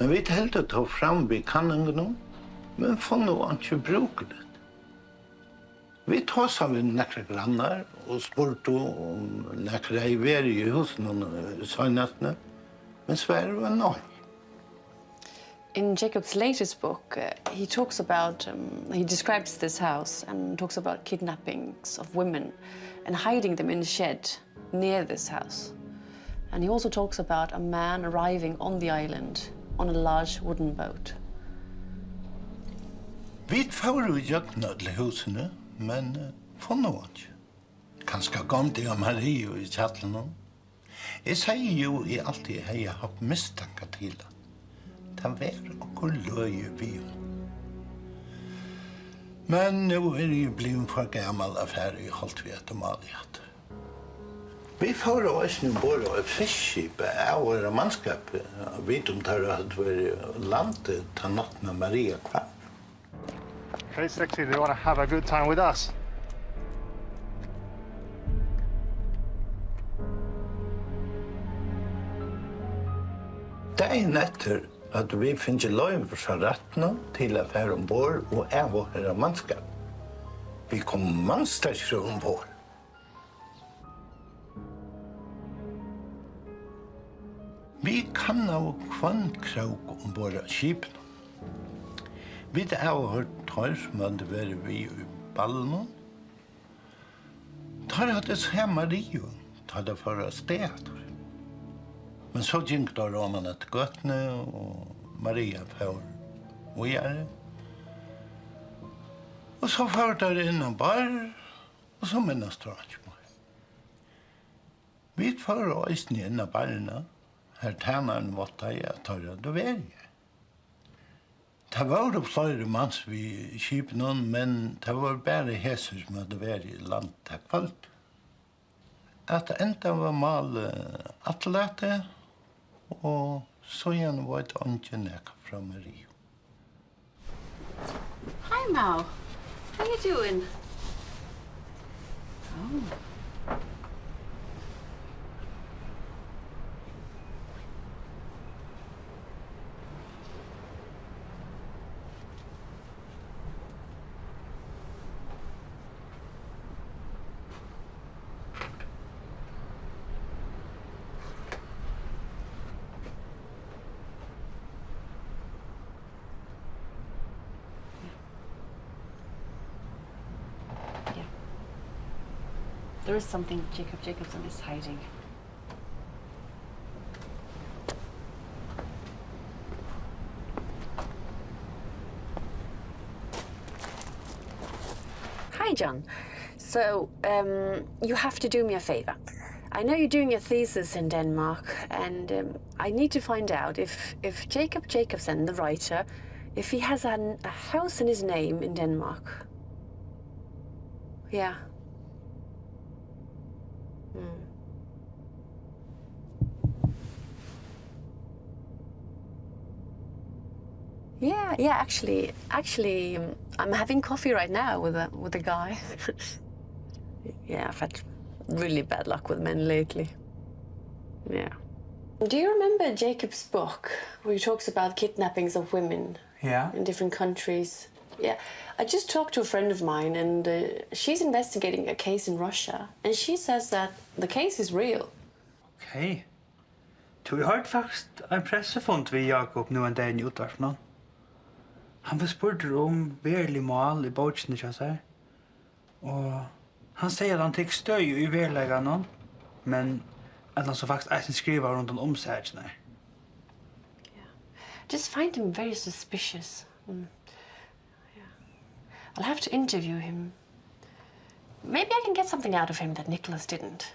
Men vi helt å ta fram vi kanningen, men for noe ikke bruke det. Vi tar sammen nekre grannar og spurte om nekre i veri i husen og søgnestene, men Sverige var nøy. In Jacob's latest book, he talks about, he describes this house and talks about kidnappings of women and hiding them in a shed near this house. And he also talks about a man arriving on the island on a large wooden boat. Vi får jo gjøkken alle husene, men funnet var ikke. Kanskje kom til Marie i kjattelen. Jeg sier jo I alltid har jeg hatt mistanke til det. Det var okkur løye vi. Men nå jeg blitt for gammel affære I holdt vi etter malighet. Vi får også nu både et fiskskip av våre mannskap. Vi tar at vi landet til natt med Maria kvar. Hey, sexy, do you want to have a good time with us? Dagen etter at vi finner løyver fra rettene til affære ombord og av våre mannskap. Vi kom mannsterskere ombord. Vi kan av kvann krok ombord av skipene. Vi har hørt tar som hadde vært vi I ballen. Tar hadde se Mario, tar det for å sted. Men så gikk da Roman etter gøttene, og Maria for å gjøre. Og så førte det inn en bar, og så minnes det ikke mer. Vi får også inn av barna, her tjeneren måtte jeg ta det ved. Det var jo flere manns vi skipene, men det var bare heser som hadde vært I land til kvalt. At enda var mal atlete, og så igjen var det ikke nekka fra Marie. Hi, Mao. How you doing? Oh. There is something Jacob Jacobson is hiding. Hi, John. So, you have to do me a favor. I know you're doing your thesis in Denmark, and I need to find out if Jacob Jacobson, the writer, if he has a house in his name in Denmark. Yeah. Yeah, actually, I'm having coffee right now with a guy. Yeah, I've had really bad luck with men lately. Yeah. Do you remember Jacob's book where he talks about kidnappings of women? Yeah. In different countries? Yeah. I just talked to a friend of mine, and she's investigating a case in Russia, and she says that the case is real. Okay. Du har hørt faktisk en pressefond ved Jakob nu en dag I utvarfnen. Han bespurte om verlig mål I båtene til seg. Og han sier at han tek støy I verleggene, men at han så faktisk eisen skriver rundt om omsætene. Just find him very suspicious. Yeah. I'll have to interview him. Maybe I can get something out of him that Nicolaj didn't.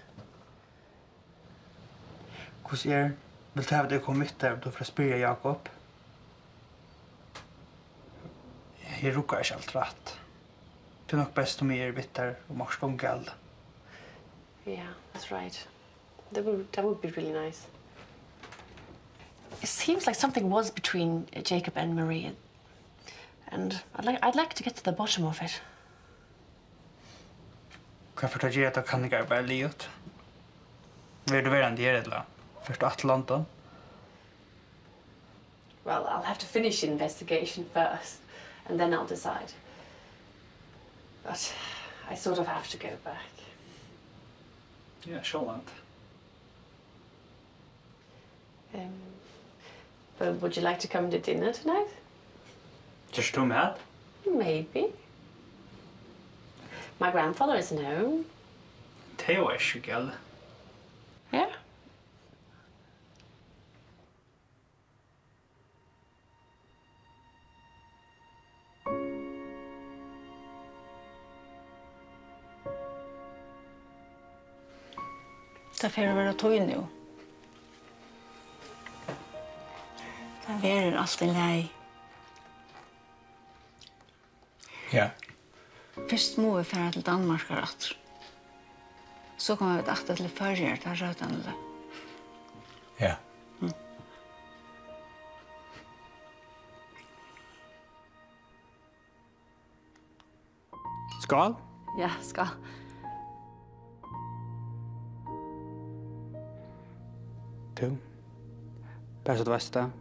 Hvordan vil du ha det kommet der for å spørre Jakob? Jeg rukker ikke alt rett. Det nok best om jeg bitter og maks gongel. Yeah, that's right. That would be really nice. It seems like something was between Jacob and Marie, and I'd like to get to the bottom of it. Hvorfor tar jeg at kan ikke arbeide livet? Vil du være en del eller? Først Atlanta? Well, I'll have to finish the investigation first, and then I'll decide. But I sort of have to go back. Yeah, sure. But would you like to come to dinner tonight? Just too mad? Maybe. My grandfather isn't home. Theo is girl. Yeah. Det får være tog nu. Det er alltid lei. Ja. Først må vi fære til Danmark og atter. Så kommer vi atter til Førjer, der rødde han det. Ja. Skål. Ja, skål. Du, bare så du vet det.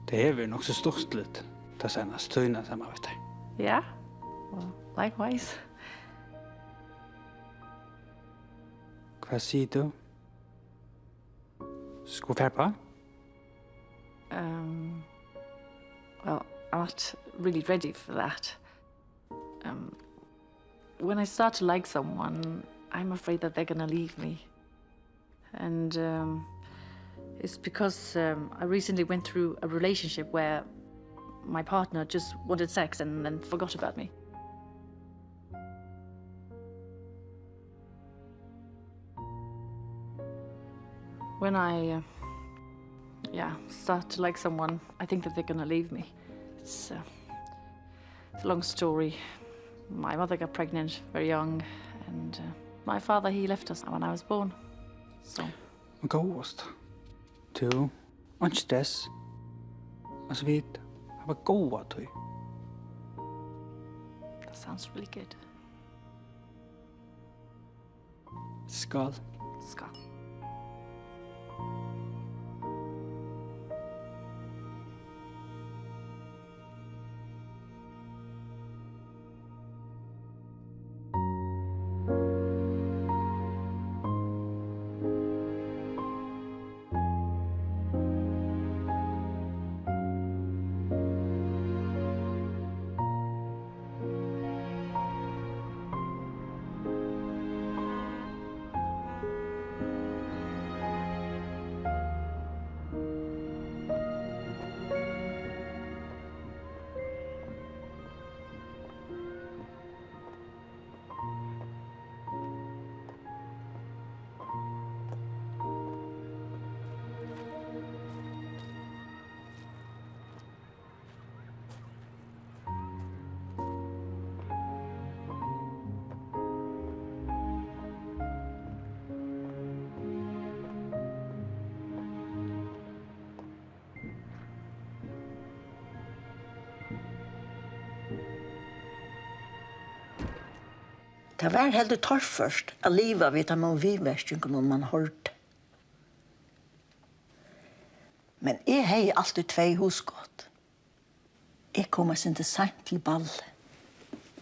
Det er vel nok så stort litt. Det seneste tøyene sammen med deg. Ja, well, likewise. Hva sier du? Skal vi på? Well, I'm not really ready for that. When I start to like someone, I'm afraid that they're gonna leave me. And it's because I recently went through a relationship where my partner just wanted sex and then forgot about me. When I start to like someone, I think that they're gonna leave me. It's a long story. My mother got pregnant very young, and my father, he left us when I was born. So. Gåast. Du, ikke stress. Altså, vi har gåa tøy. That sounds really good. Skål. Skål. Det var helt torrførst å leve ved de viverstjengene man hørte. Men jeg har alltid 2 husgått. Jeg kom ikke sent til ballet.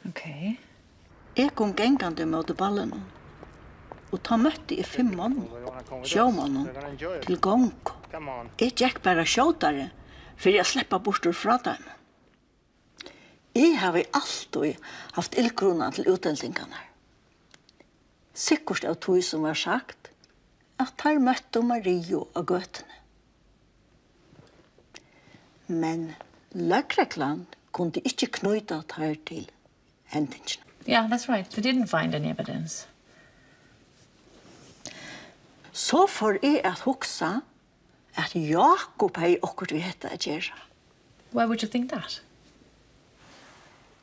Ok. Jeg kom gengande mot ballen. Og ta møtte jeg 5 mann, sjåmannen, til gong. Jeg gikk bare sjåtare, for jeg slipper bort fra dem. Jeg har alltid haft ildkrona til utdeltingene. Sikkert av tog som var sagt, at her møtte Mario og gøtene. Men løgrekland kunne ikke knyta her til hendingen. Yeah, that's right. They didn't find any evidence. Så får jeg at huksa at Jakob har akkurat vi hette at gjøre. Why would you think that?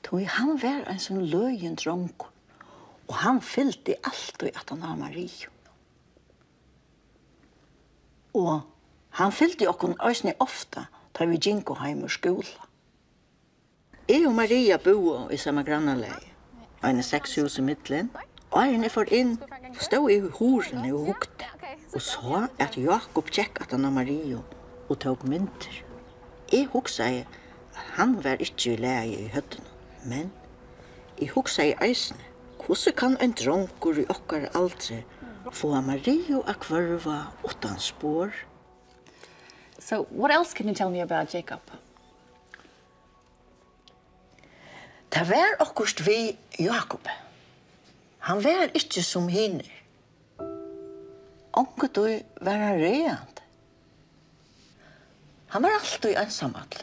Tog han var en sånn løyen dronk, og han fylte alltid at han var Marie. Og han fylte okken øsne ofta da vi gikk hjem ur skola. Jeg og Maria bo i samme grannaleie, en 6 hus i midtelen, og jeg for inn, stod i horene og hukte, og så at Jakob tjekk at han var Marie og tog mynter. Jeg huksa at han var ikke i leie i høttene, men jeg huksa i eisene. Hvordan kan en dronker i okkar aldre få Mario a kvarva utan spår? So, what else can you tell me about Jacob? Det var akkurst vi Jakob. Han var ikke som henne. Onke du var han reant. Han var alltid ensamall.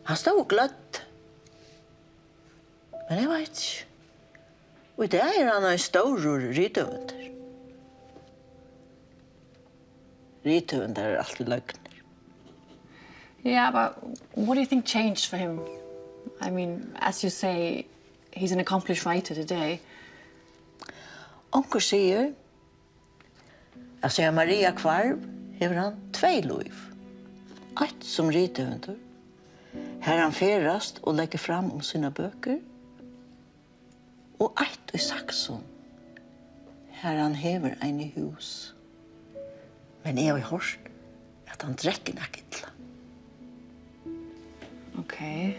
Han stod glødd. Men jeg vet ikke. Og det han en stor rithøvender. Rithøvender alltid løgner. Yeah, but what do you think changed for him? I mean, as you say, he's an accomplished writer today. Onkel sier, at siden Maria kvarv, hever han 2 liv. Ett som rithøvender, her han ferast og legger fram om sina bøker, og ett i Saxon, her han hever en i hus. Men jeg har hørt at han drekker nok illa. Okay.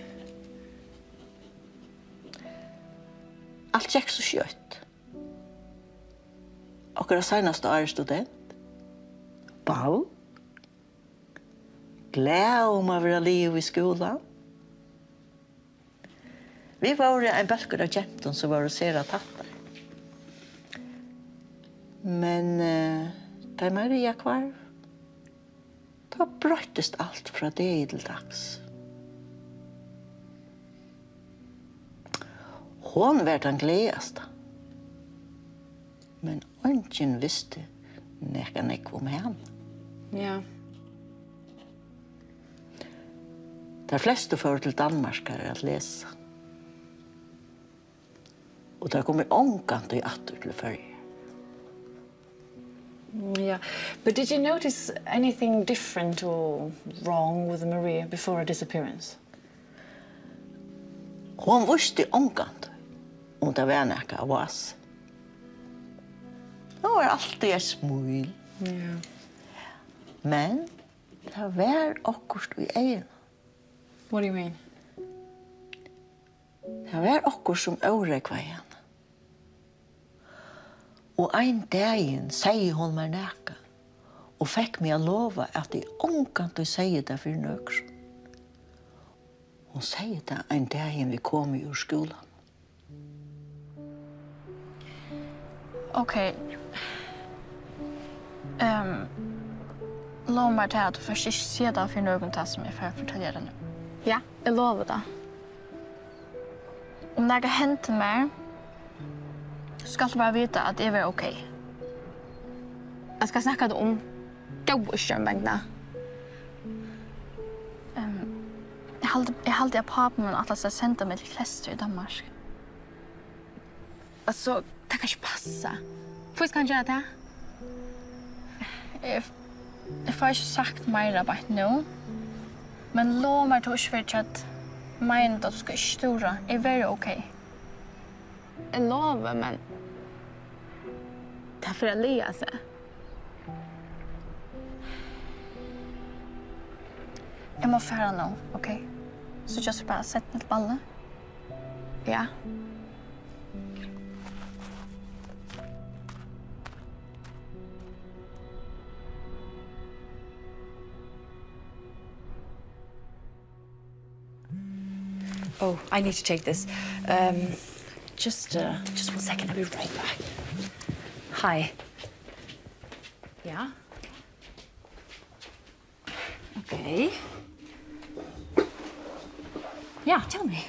Alt gikk så skjøtt. Akkurat seneste år student. Ball. Glad om å være liv i skolen. Vi var en bølger av jenten som var sera tattar. Men da Maria kvarv, da brøttest alt fra det til dags. Hon var den gledaste. Men ingen visste nekka om henne. Ja. De fleste får til Danmark at lese. Og der kommer ångkant i atter til førje. Yeah, but did you notice anything different or wrong with Maria before her disappearance? Hon visste ångkant om det var nekka av oss. Det var alltid et smil. Yeah. Men det var akkurat i egen. What do you mean? Det var akkurat som årekva igjen. Og en dagen sier hun meg nekka, og fikk meg å lova at jeg ångkant å si det for nøkker. Hun sier det en dagen vi kom ur skolen. Okej. Låt mig ta att du först inte ser det för någon tas som jag får fortälja det nu. Ja, jag lovar det. Om det har hänt mig, ska du bara veta att det är okej. Jag ska snacka om gåvostjärnbänkna. Jag hade pappa men att jag ska sända mig till Klester i Danmark. Alltså, det kan inte passa. Får jag göra det? Jag får inte sagt mer bara nu. Men låt mig ta för att men att du ska stora är very okej. Jag lovar, men det är för att lea sig. Jag må färra nu, okej? Så just bara sätt mig till ballen. Ja. Oh, I need to take this. Just 1 second, I'll be right back. Hi. Yeah? Okay. Yeah, tell me.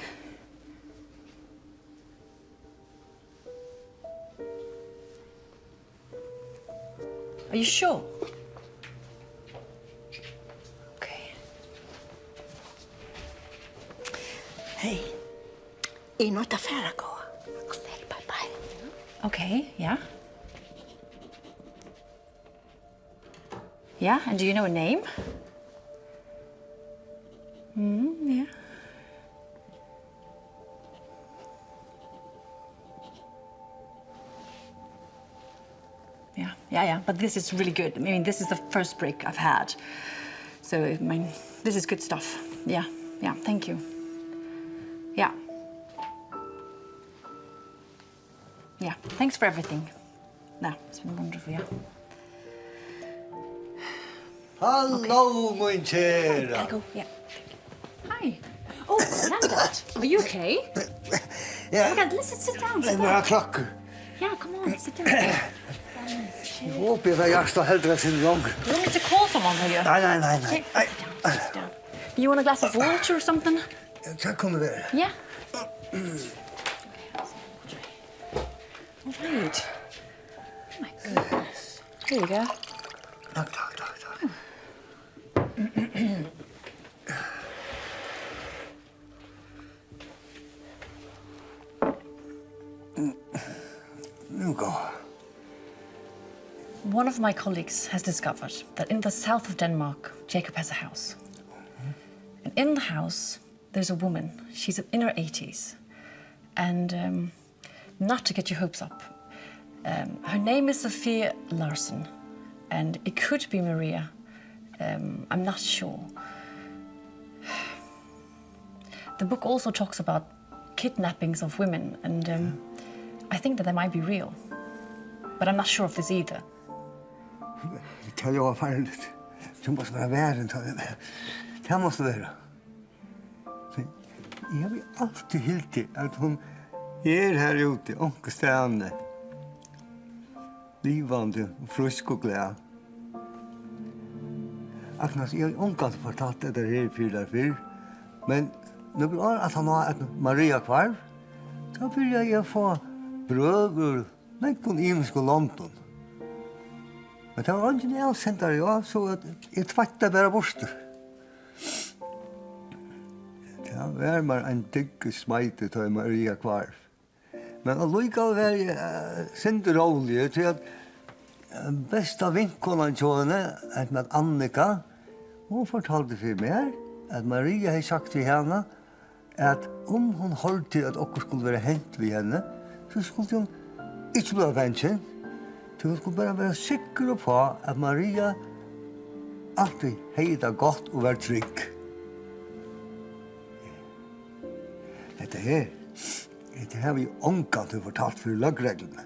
Are you sure? Hej. I något affär gå. Bye. Okay, yeah. Yeah, and do you know a name? Yeah. Yeah, but this is really good. I mean, this is the first break I've had. So, I mean, this is good stuff. Yeah, thank you. Yeah. Yeah, thanks for everything. No, it's been wonderful, yeah. Hello, min kära. Gotta go, yeah. Hi. Oh, Landad, are you okay? Yeah. Oh my God, listen, sit down. Det är bara klockor. Yeah, come on, sit down. Jag hoppas att jag står hellre sin lång. You want me to call someone, will you? Nej. Sit down. You want a glass of water or something? Jag kommer där. Yeah. Right. Oh my goodness. Here you go. Tack. Nu go. One of my colleagues has discovered that in the south of Denmark, Jacob has a house. And in the house, there's a woman. She's in her 80s. And not to get your hopes up, her name is Sophia Larsen. And it could be Maria. I'm not sure. The book also talks about kidnappings of women, and I think that they might be real. But I'm not sure of this either. Det kan ju vara farligt. Det måste vara världen. Det måste vara. Jag har alltid hiltit att hon är här ute, onkestående. Livande, frisk och glad. Agnes, jag har onkan fortalt det här för. Men när vi har att han har ett Maria kvar, då börjar jag få bröd men kun imensko London. Men det var ingen avsändare, ja, så att jag tvättade bara borster. Det var mer en digg smite till Maria kvar. Men allikevel var jag sint rolig till att bästa vinkonan till henne, med Annika, hon fortalte för mig att Maria hade sagt till henne att om hon hörde till att också skulle vara hänt vid henne, så skulle hon inte bli vänchen. Hon skulle bara vara säker på att Maria alltid hade det gott och var trygg. Det har vi onkan till fortalt för lagreglerna.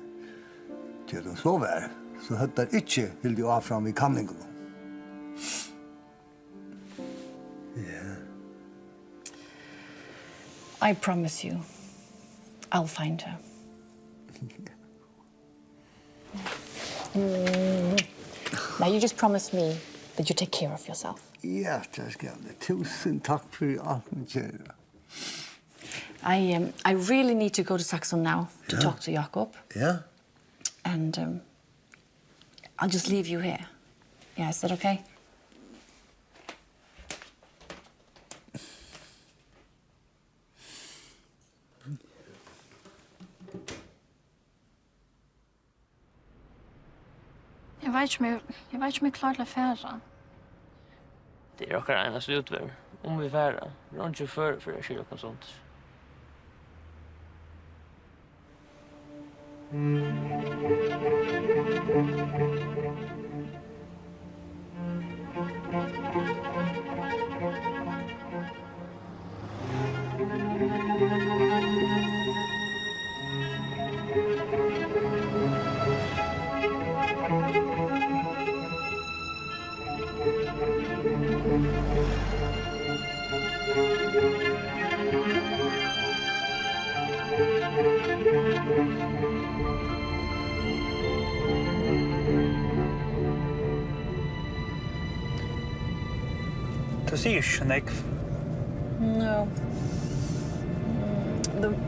Till de så var, så hade det inte vill de av fram i kanningen. I promise you, I'll find her. Now you just promise me that you take care of yourself. Ja, det ska jag. Tusen tack för allt ni gör. I really need to go to Saxon now to talk to Jakob. Yeah. And I'll just leave you here. Yeah, is that okay? Jag vet inte om jag är klar till affären. Det är också en slutväg. Om vi färra. Vi har inte för det skilja och sånt. Du ser inte nekv. No.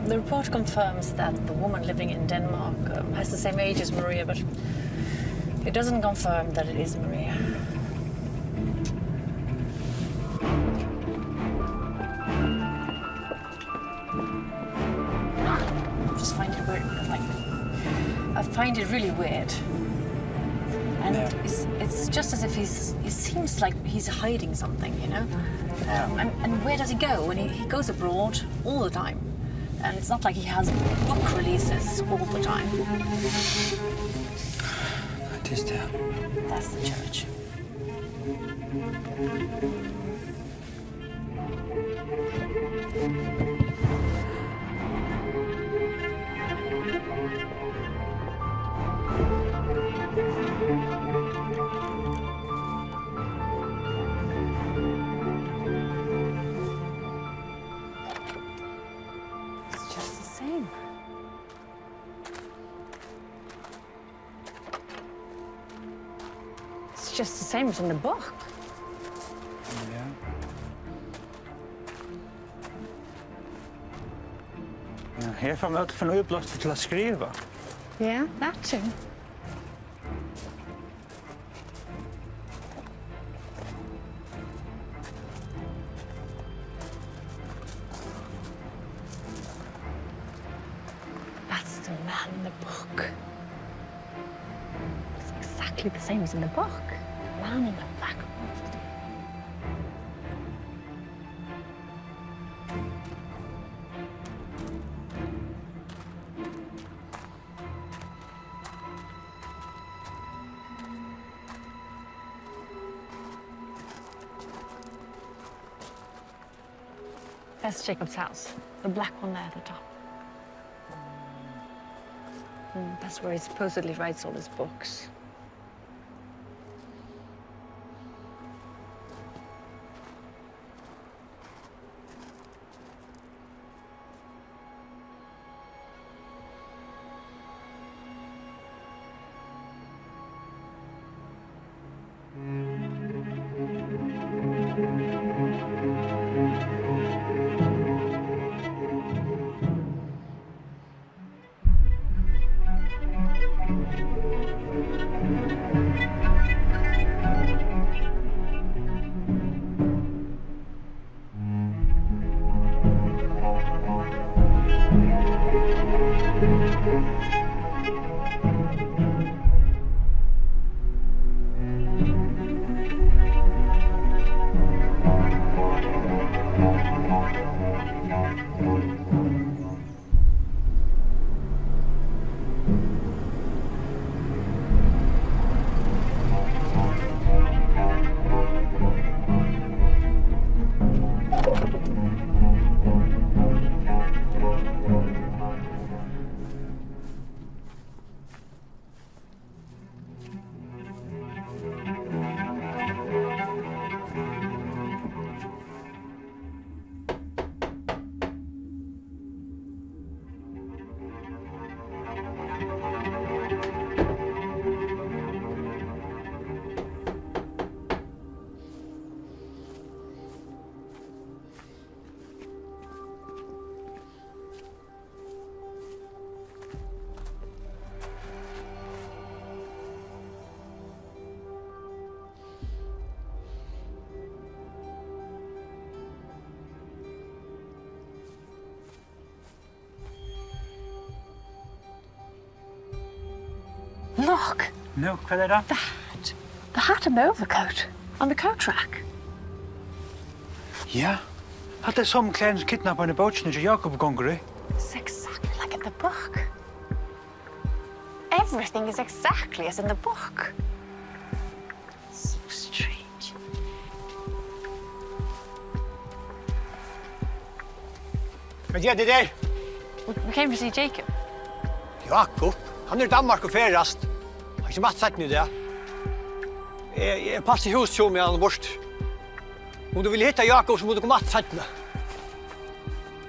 The report confirms that the woman living in Denmark has the same age as Maria, but it doesn't confirm that it is Maria. I just find it weird. I find it really weird. And it's just as if he seems like he's hiding something, you know? And where does he go? And he goes abroad all the time. And it's not like he has book releases all the time. What is that? That's the church. It's just the same. It's just the same as in the book. Ja. Ja, här får man för nu blåst till att skriva. Yeah, that too. That's the man in the book. It's exactly the same as in the book. Man in the black robe. That's Jacob's house, the black one there at the top. That's where he supposedly writes all his books. Look! No, vad är det? The hat. The hat and the overcoat. On the coat rack. Ja. Att det är som kläder som kidnappar i båten och Jakob gånger i. It's exactly like in the book. Everything is exactly as in the book. So strange. Vad gör det där? We came to see Jacob. Jakob? Han är i Danmark och färast. Har inte matt sagt nu det. Jag passar hus till mig han bort. Om du vill hitta Jakob så måste du komma att sätta.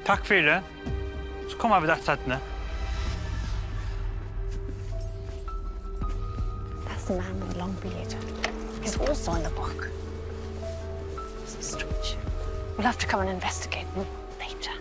Tack för det. Så kommer vi att sätta. That's the man with the long beard. He's also in the book. So strange. We'll have to come and investigate later.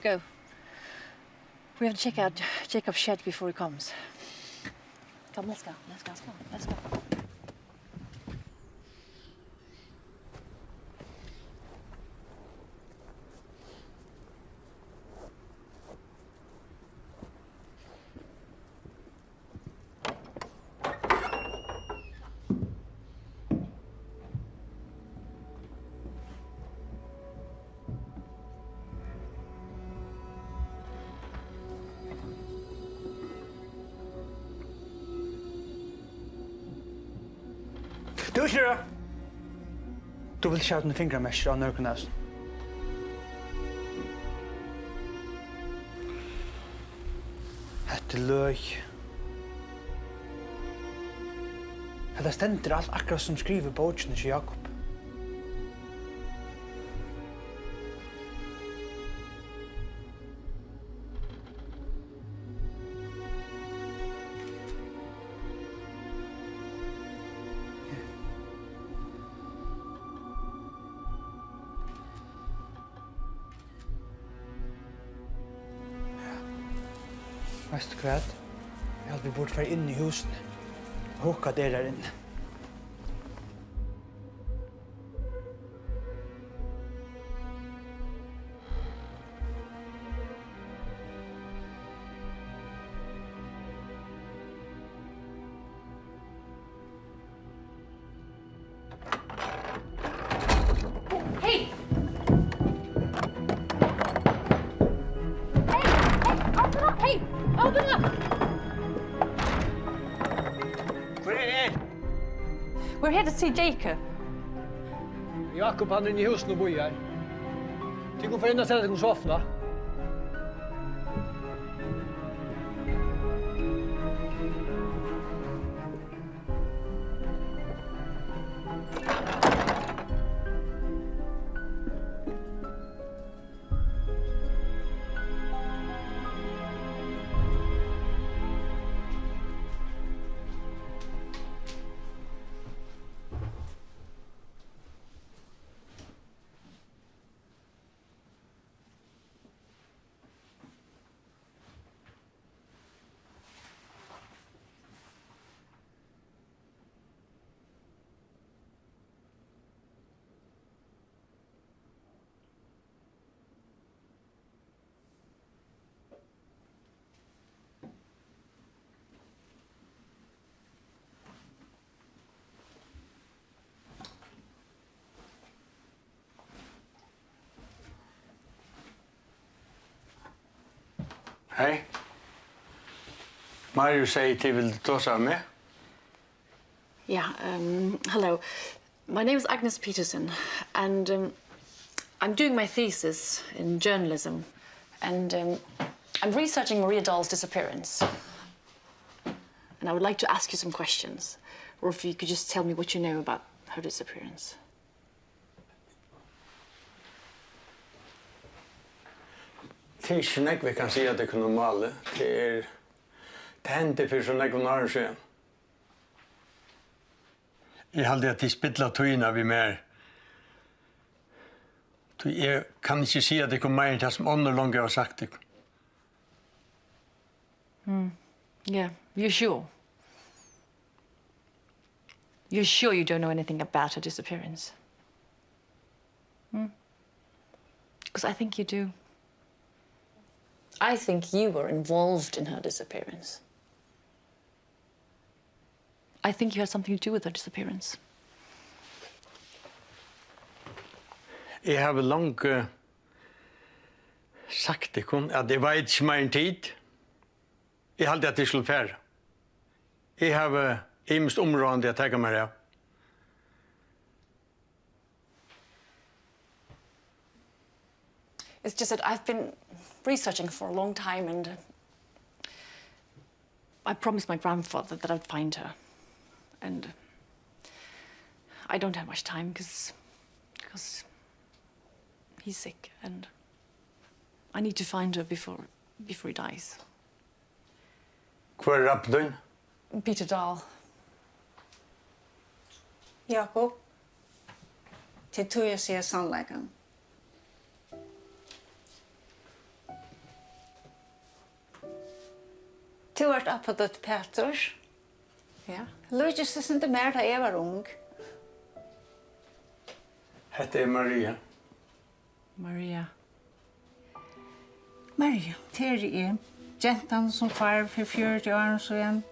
to go. We have to check out Jacob's shed before he comes. Come, let's go. Let's go. Du kjører. Du vil skjøte en fingermester av nørkenes. Hette løg. Hette stender alt akkurat som skriver bøkene til Jakob. Vet du hva? Jeg hadde bort være inne i husen. Hojgaard der inne. Hey! Hey! Open up! We're here to see Jacob. Jakob han inne i husen og bor her. Tycker hon får in och sätta sig på soffan. Hej. Mario säger till vill ta sig med. Yeah, hello. My name is Agnes Peterson, and I'm doing my thesis in journalism, and I'm researching Maria Dahl's disappearance. And I would like to ask you some questions, or if you could just tell me what you know about her disappearance. Det är inte något vi kan säga att det är normalt. Det händer för så några år sedan. Jag hade att det spittlar tøyna vi mer. Jag kan inte säga att det kommer mer än det som andra långa har sagt det. Yeah, you're sure? You're sure you don't know anything about her disappearance? Because I think you do. I think you were involved in her disappearance. I think you had something to do with her disappearance. Jag har långt sagt det att det var inte mer en tid. Jag hade att det skulle färre. Jag har imst områden att ta mig av. It's just that I've been researching for a long time, and I promised my grandfather that I'd find her. And I don't have much time because he's sick, and I need to find her before he dies. Kvar rapdun? Peter Dahl. Jakob, til tog jeg sier sannleggen. vart appadøtt Peter. Ja. Lugis det inte mer da jeg var ung. Hette Maria. Maria. Maria, det er gentan som far for 40 år siden.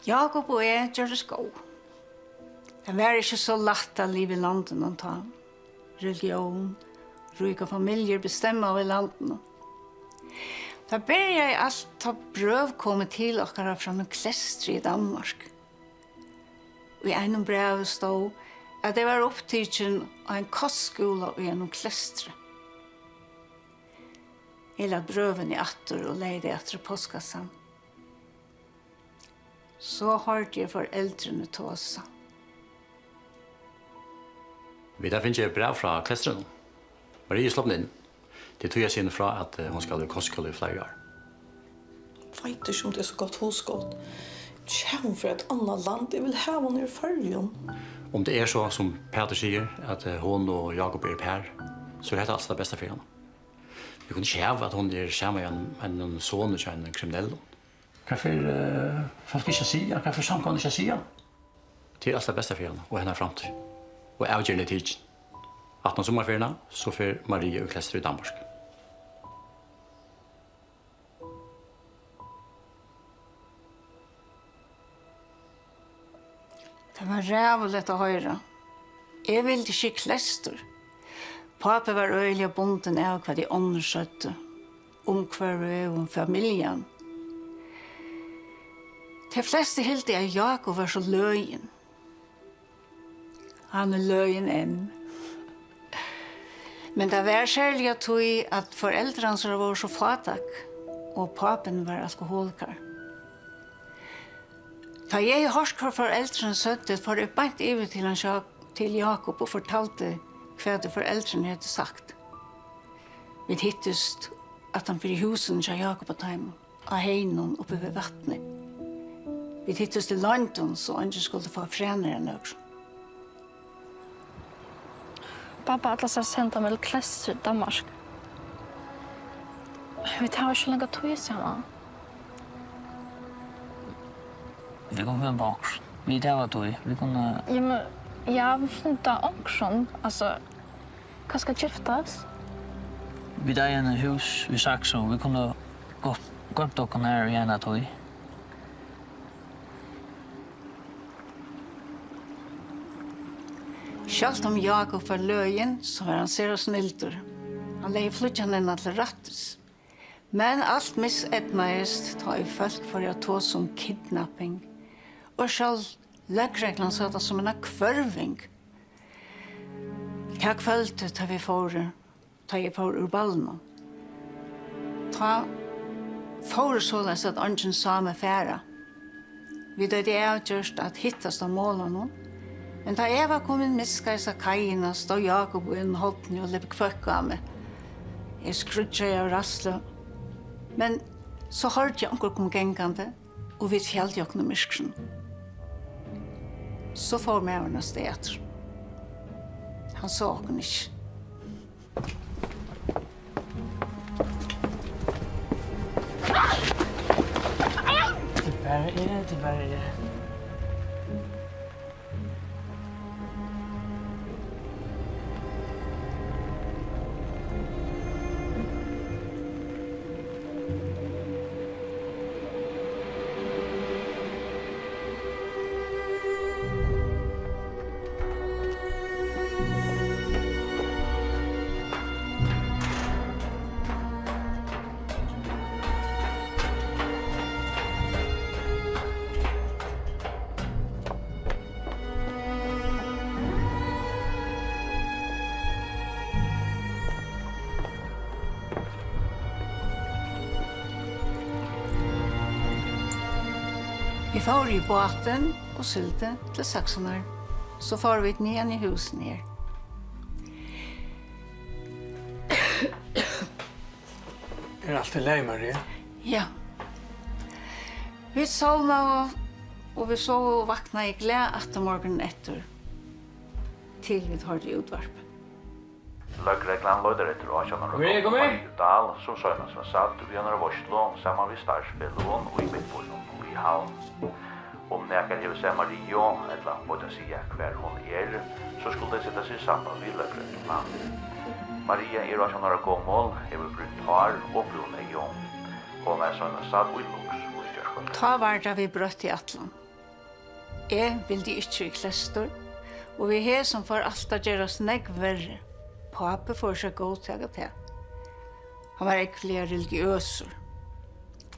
Jakob og jeg gjør det sko. Det var ikke så lagt å leve i landet å ta. Religion, rike familier bestemmer over landet. Da ber jeg alt ta brøv komme til okkara fra noen klestre i Danmark. Og i en brev stod at det var opptidsen av en kostskola og en klestre. Jeg la brøven i atter og leide etter postkassan. Så hørte jeg foreldrene tåsa. Vi der finner jeg brev fra klestren. Marie slått inn. Det tog jeg sinne fra at hun skal ha kostskola i flere år. Vet ikke om det er så godt hosgått. Kjæm for et annet land, jeg vil ha henne i Førjen. Om det er så som Peter sier, at hun og Jakob er per, så er det altså det beste for henne. Vi kunne ikke heve at hun er sammen med en son og en kriminell. Hvorfor folk ikke sier? Hvorfor samkommer ikke sier? Det er altså det beste for henne og henne fremtid. Og avgjørende tid. 18 sommerferien, så får Marie og klester i Danmark. Det var rævligt å høre. Jeg ville ikke klester. Pappa var øyelig bonden av hva de undersøtte. Om hver og om familien. De fleste helt at Jakob var så løyen. Han er løyen enn. Men det var særlig at at foreldrene var så fatak, og papen var alkoholiker. Da jeg hørte hva foreldrene søtte, for jeg beint over til Jakob og fortalte hva det foreldrene hadde sagt. Vi hittest at han fyrir husen til Jakob og Taimo, av heinen oppe ved vattnet. Vi hittest til London, så han ikke skulle få frenere også. Pappa atlas har sendt meg til klesser i Danmark. Vi tar ikke lenge tog sammen. Vi kommer finne på åks. Vi tar tog. Vi kunne... Ja, men jeg vil finne åksen. Altså, hva skal giftes? Vi tar igjen et hus i Saxo. Vi kunne gått dere her igjen et tog. Selv om Jakob var løyen, så var han ser og snilter. Han leie flytjan henne til rattes. Men alt misednaest tar i Falck for å ta som kidnapping. Og selv løggreglene sa det som en kvørving. Hva kvelte tar vi for ur ballene. Ta for såleis at ånden sa med færa. Vi hadde avgjørst at hittast av målene. Men da jeg var kommet miskais av kajina, stod Jakob i en holdning og levde kvøkk av meg. Jeg skrudde og rassle. Men så hørte jeg anker kom gengande, og vi fjellte jo noe myskren. Så får vi av henne stedet. Han så henne ikke. Det bare er. Vi får i båten og sylte til Saxonar. Så får vi ned i husen her. Er alt i lei, Maria? Ja. Vi sovna og vi sov og vakna i glede etter morgenen etter. Til vi tar det utvarp. Løgreglan løyder etter å kjenne noe Marie Dahl, som søgnes var satt vi under Vorslo, sammen med startspilleren og i Midtbolen og i Havn. Om nekar hever seg Marie, eller både sier hver hun så skulle det sette seg sammen med løgreglan. Maria å kjenne noe gammel, hever brunt hår og brun egen. Hun søgnes satt og i luks og i dørskål. Ta var da vi brøtt i atlan. Jeg ville ikke i klester, og vi her som får alt å gjøre oss negg verre. Pape får seg gå til å ta. Han var ekkelig religiøser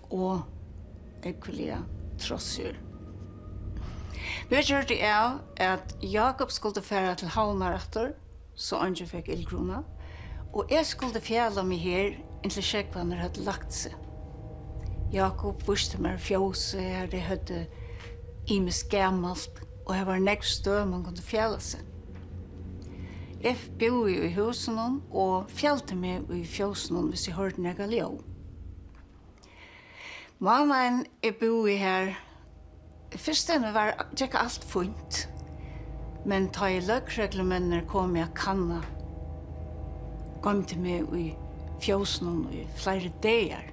og ekkelig trossur. Vi gjør det av at Jakob skulle fære til havnaretter, så han ikke fikk ildkrona, og jeg skulle fjæle meg her inntil skjeggvannet hadde lagt seg. Jakob visste meg fjose, her det hadde imes gammalt, og her var nekst støv man kunne fjæle seg. Jeg bor i husen og fjellte meg i fjøsen hvis jeg hørte nega ljå. Mannen jeg bor i her, først denne var ikke alt funnet, men ta i løkreglementer kom jeg kanna, kom til meg i fjøsen i flere dager.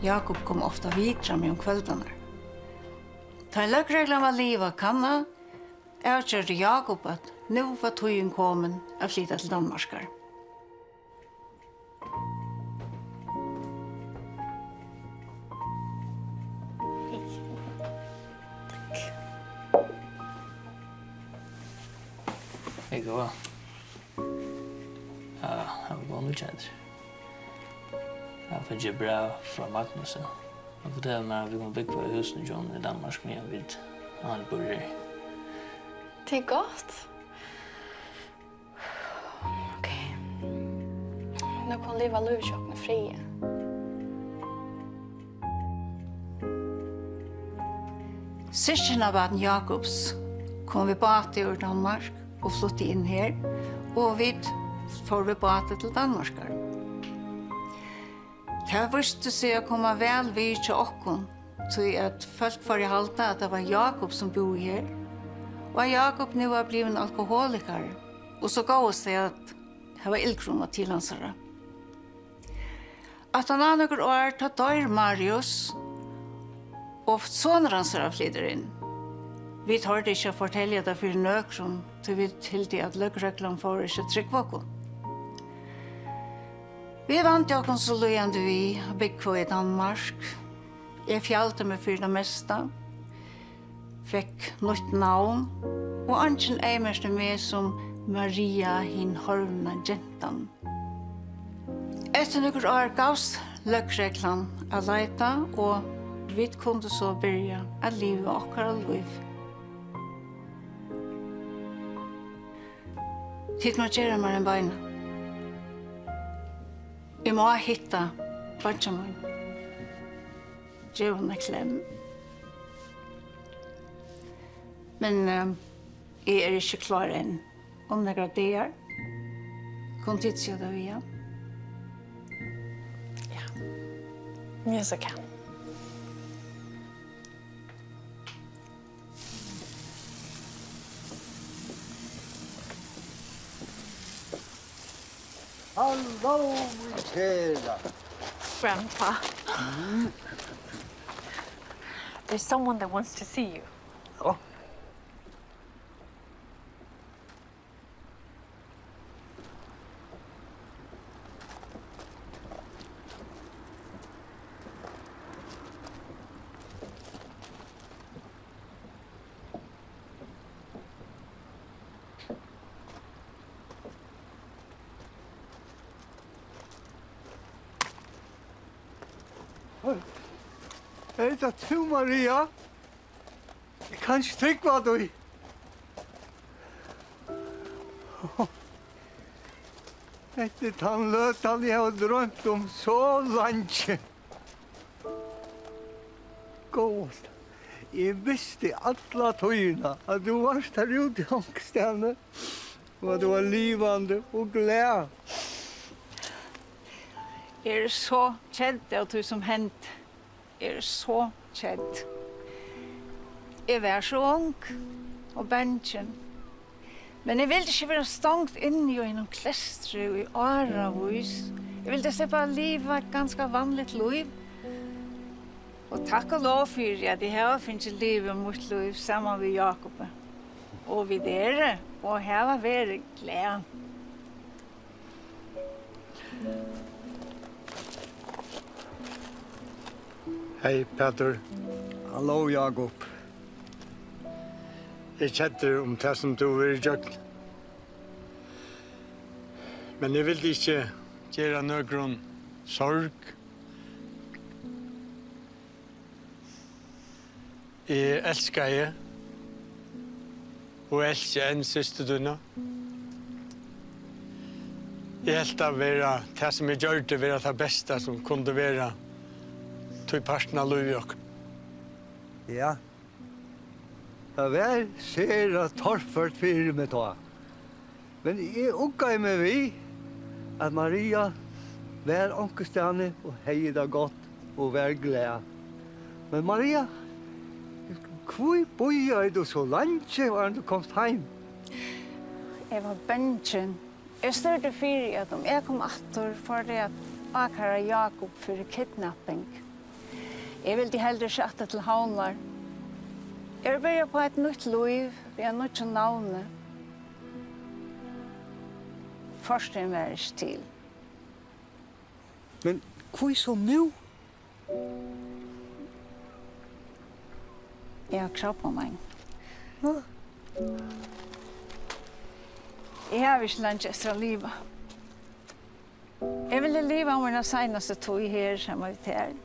Jakob kom ofta vidra med om kväldarna. Ta lögreglan var liva kanna, avgjørte Jakob at nu var tøyen kommen å flytta til Danmarkar. Hej då. Ja, han var nog känd. Jag får ge bra från Agnes. Jag fortäller när vi kommer bygga i husen John i Danmark med vid han börjar. Det är gott. Okej. Nu kan leva livsjok med fria. Syskjene av Jakobs kom vi båt ur Danmark og flytte inn her, og vi får vi båt til Danmarkar. Det visste seg å komme vel vid til okken, så at folk får i halta at det var Jakob som bor her, og at Jakob nu var blivet en alkoholiker, og så gav oss det at det var ildkrona til hans herre. At han har noen år tatt dør Marius, og sånne hans herre flytter inn. Vi tar det ikke å fortelle det for nøkron, til vi til det at løkreklam får ikke trygg våkken. Vi vant jo så løyende vi bygge i Danmark. Jeg fjallte meg for det meste. Fikk nytt navn. Og anken eimerste med som Maria hin horvna gentan. Etter noen år gavs løkreklan å leita, og vi kunne så begynne å leve akkurat liv. Tid må gjøre meg en beina. Jeg må hitta Benjamin. Gjør hun en klem. Men jeg er ikke klar enn. Om det er det er. Kun tidsja det vi er. Ja. Mye så kan. Hallo, Kjera. Grandpa. There's someone that wants to see you. Oh. det du, Maria? Jeg kan ikke trykke hva du. Dette tannløtan jeg har drømt om så langt. Gåst. Jeg visste alla tøyene at du var der ute i angstene, og at du var livande og glad. Jeg er så kjent av det som hent. Jeg er så kjent. Jeg var så ung og bensjen. Men jeg ville ikke være stangt inne i en klestre og i åravis. Jeg ville slippe å leve et ganske vanligt liv. Og takk og lov for at jeg har finnet livet mot liv sammen med Jakob. Og vi dere, og her var vært glad. Hei, Peter. Hallo, Jakob. Jeg kjenner om det som du vil gjøre. Men jeg vil ikke gjøre noen sorg. Jeg elsker jeg. Og elsker en søster du nå. Jeg helt av være det som jeg gjør det, være det beste som kunne være til parten av livet. Ja. Det var sera torfert fyrir meg da. Men jeg unga meg vi at Maria var onkestane og hei det godt og var glad. Men Maria, hvor bor du så langt var du komst heim? Jeg var bensjen. Jeg størte fyrir at om jeg kom atter for det at akara Jakob for kidnapping. Jeg ville heller sette til havnar. Jeg vil begynne på et nytt liv, vi har nytt navnet. Forstår meg ikke til. Men hva så nå? Jeg har krav på meg. Jeg har ikke langt ekstra livet. Jeg ville leve om den seneste tog her som var til.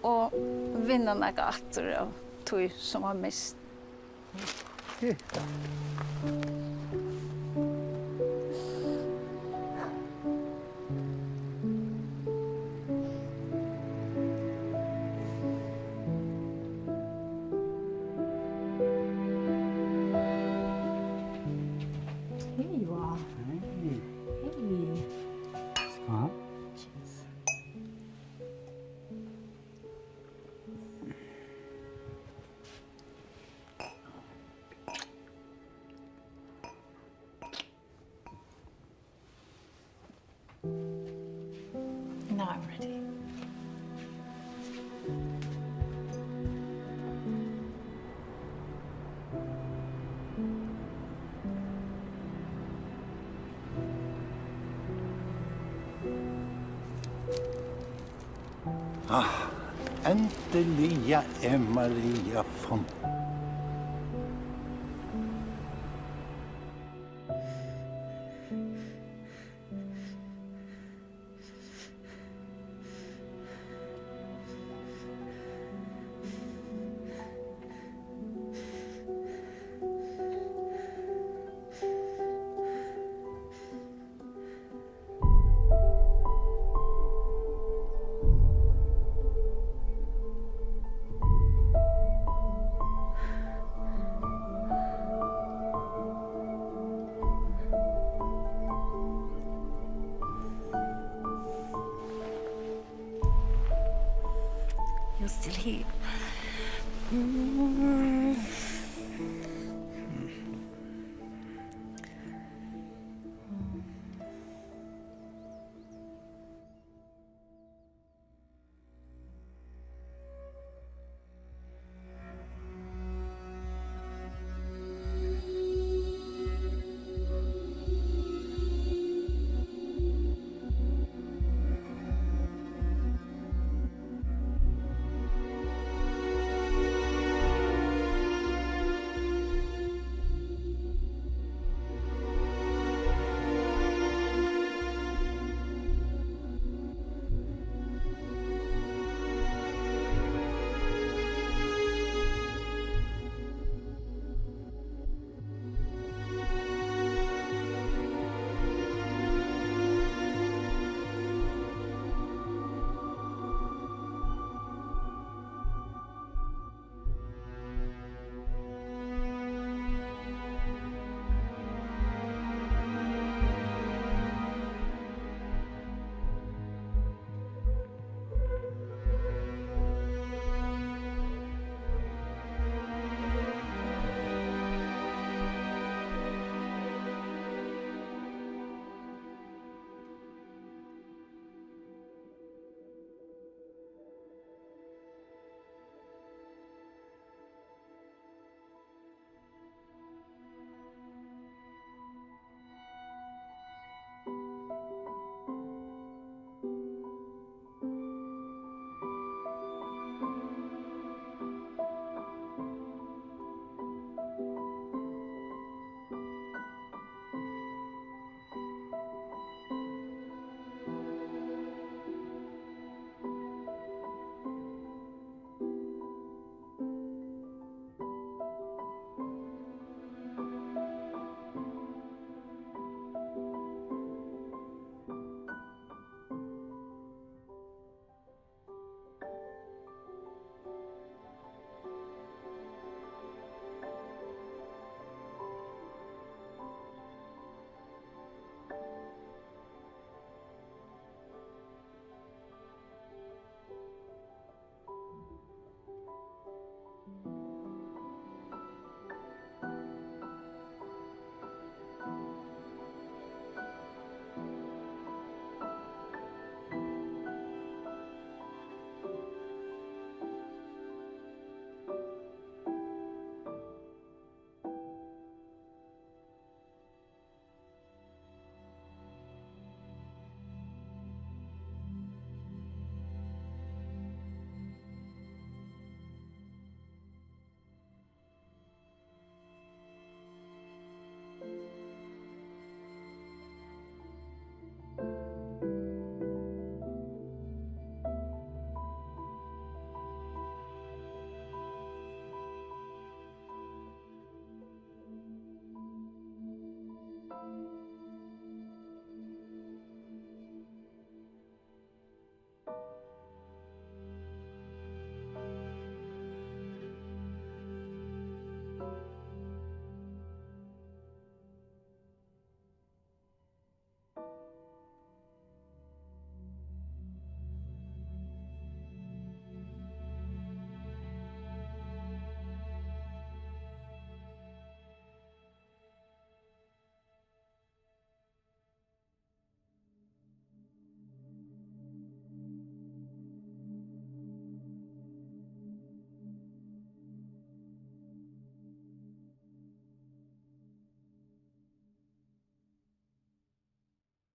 Og vinne noe atter av tog som var mist. Now I'm ready. Endelig er Maria funnet. You're still here.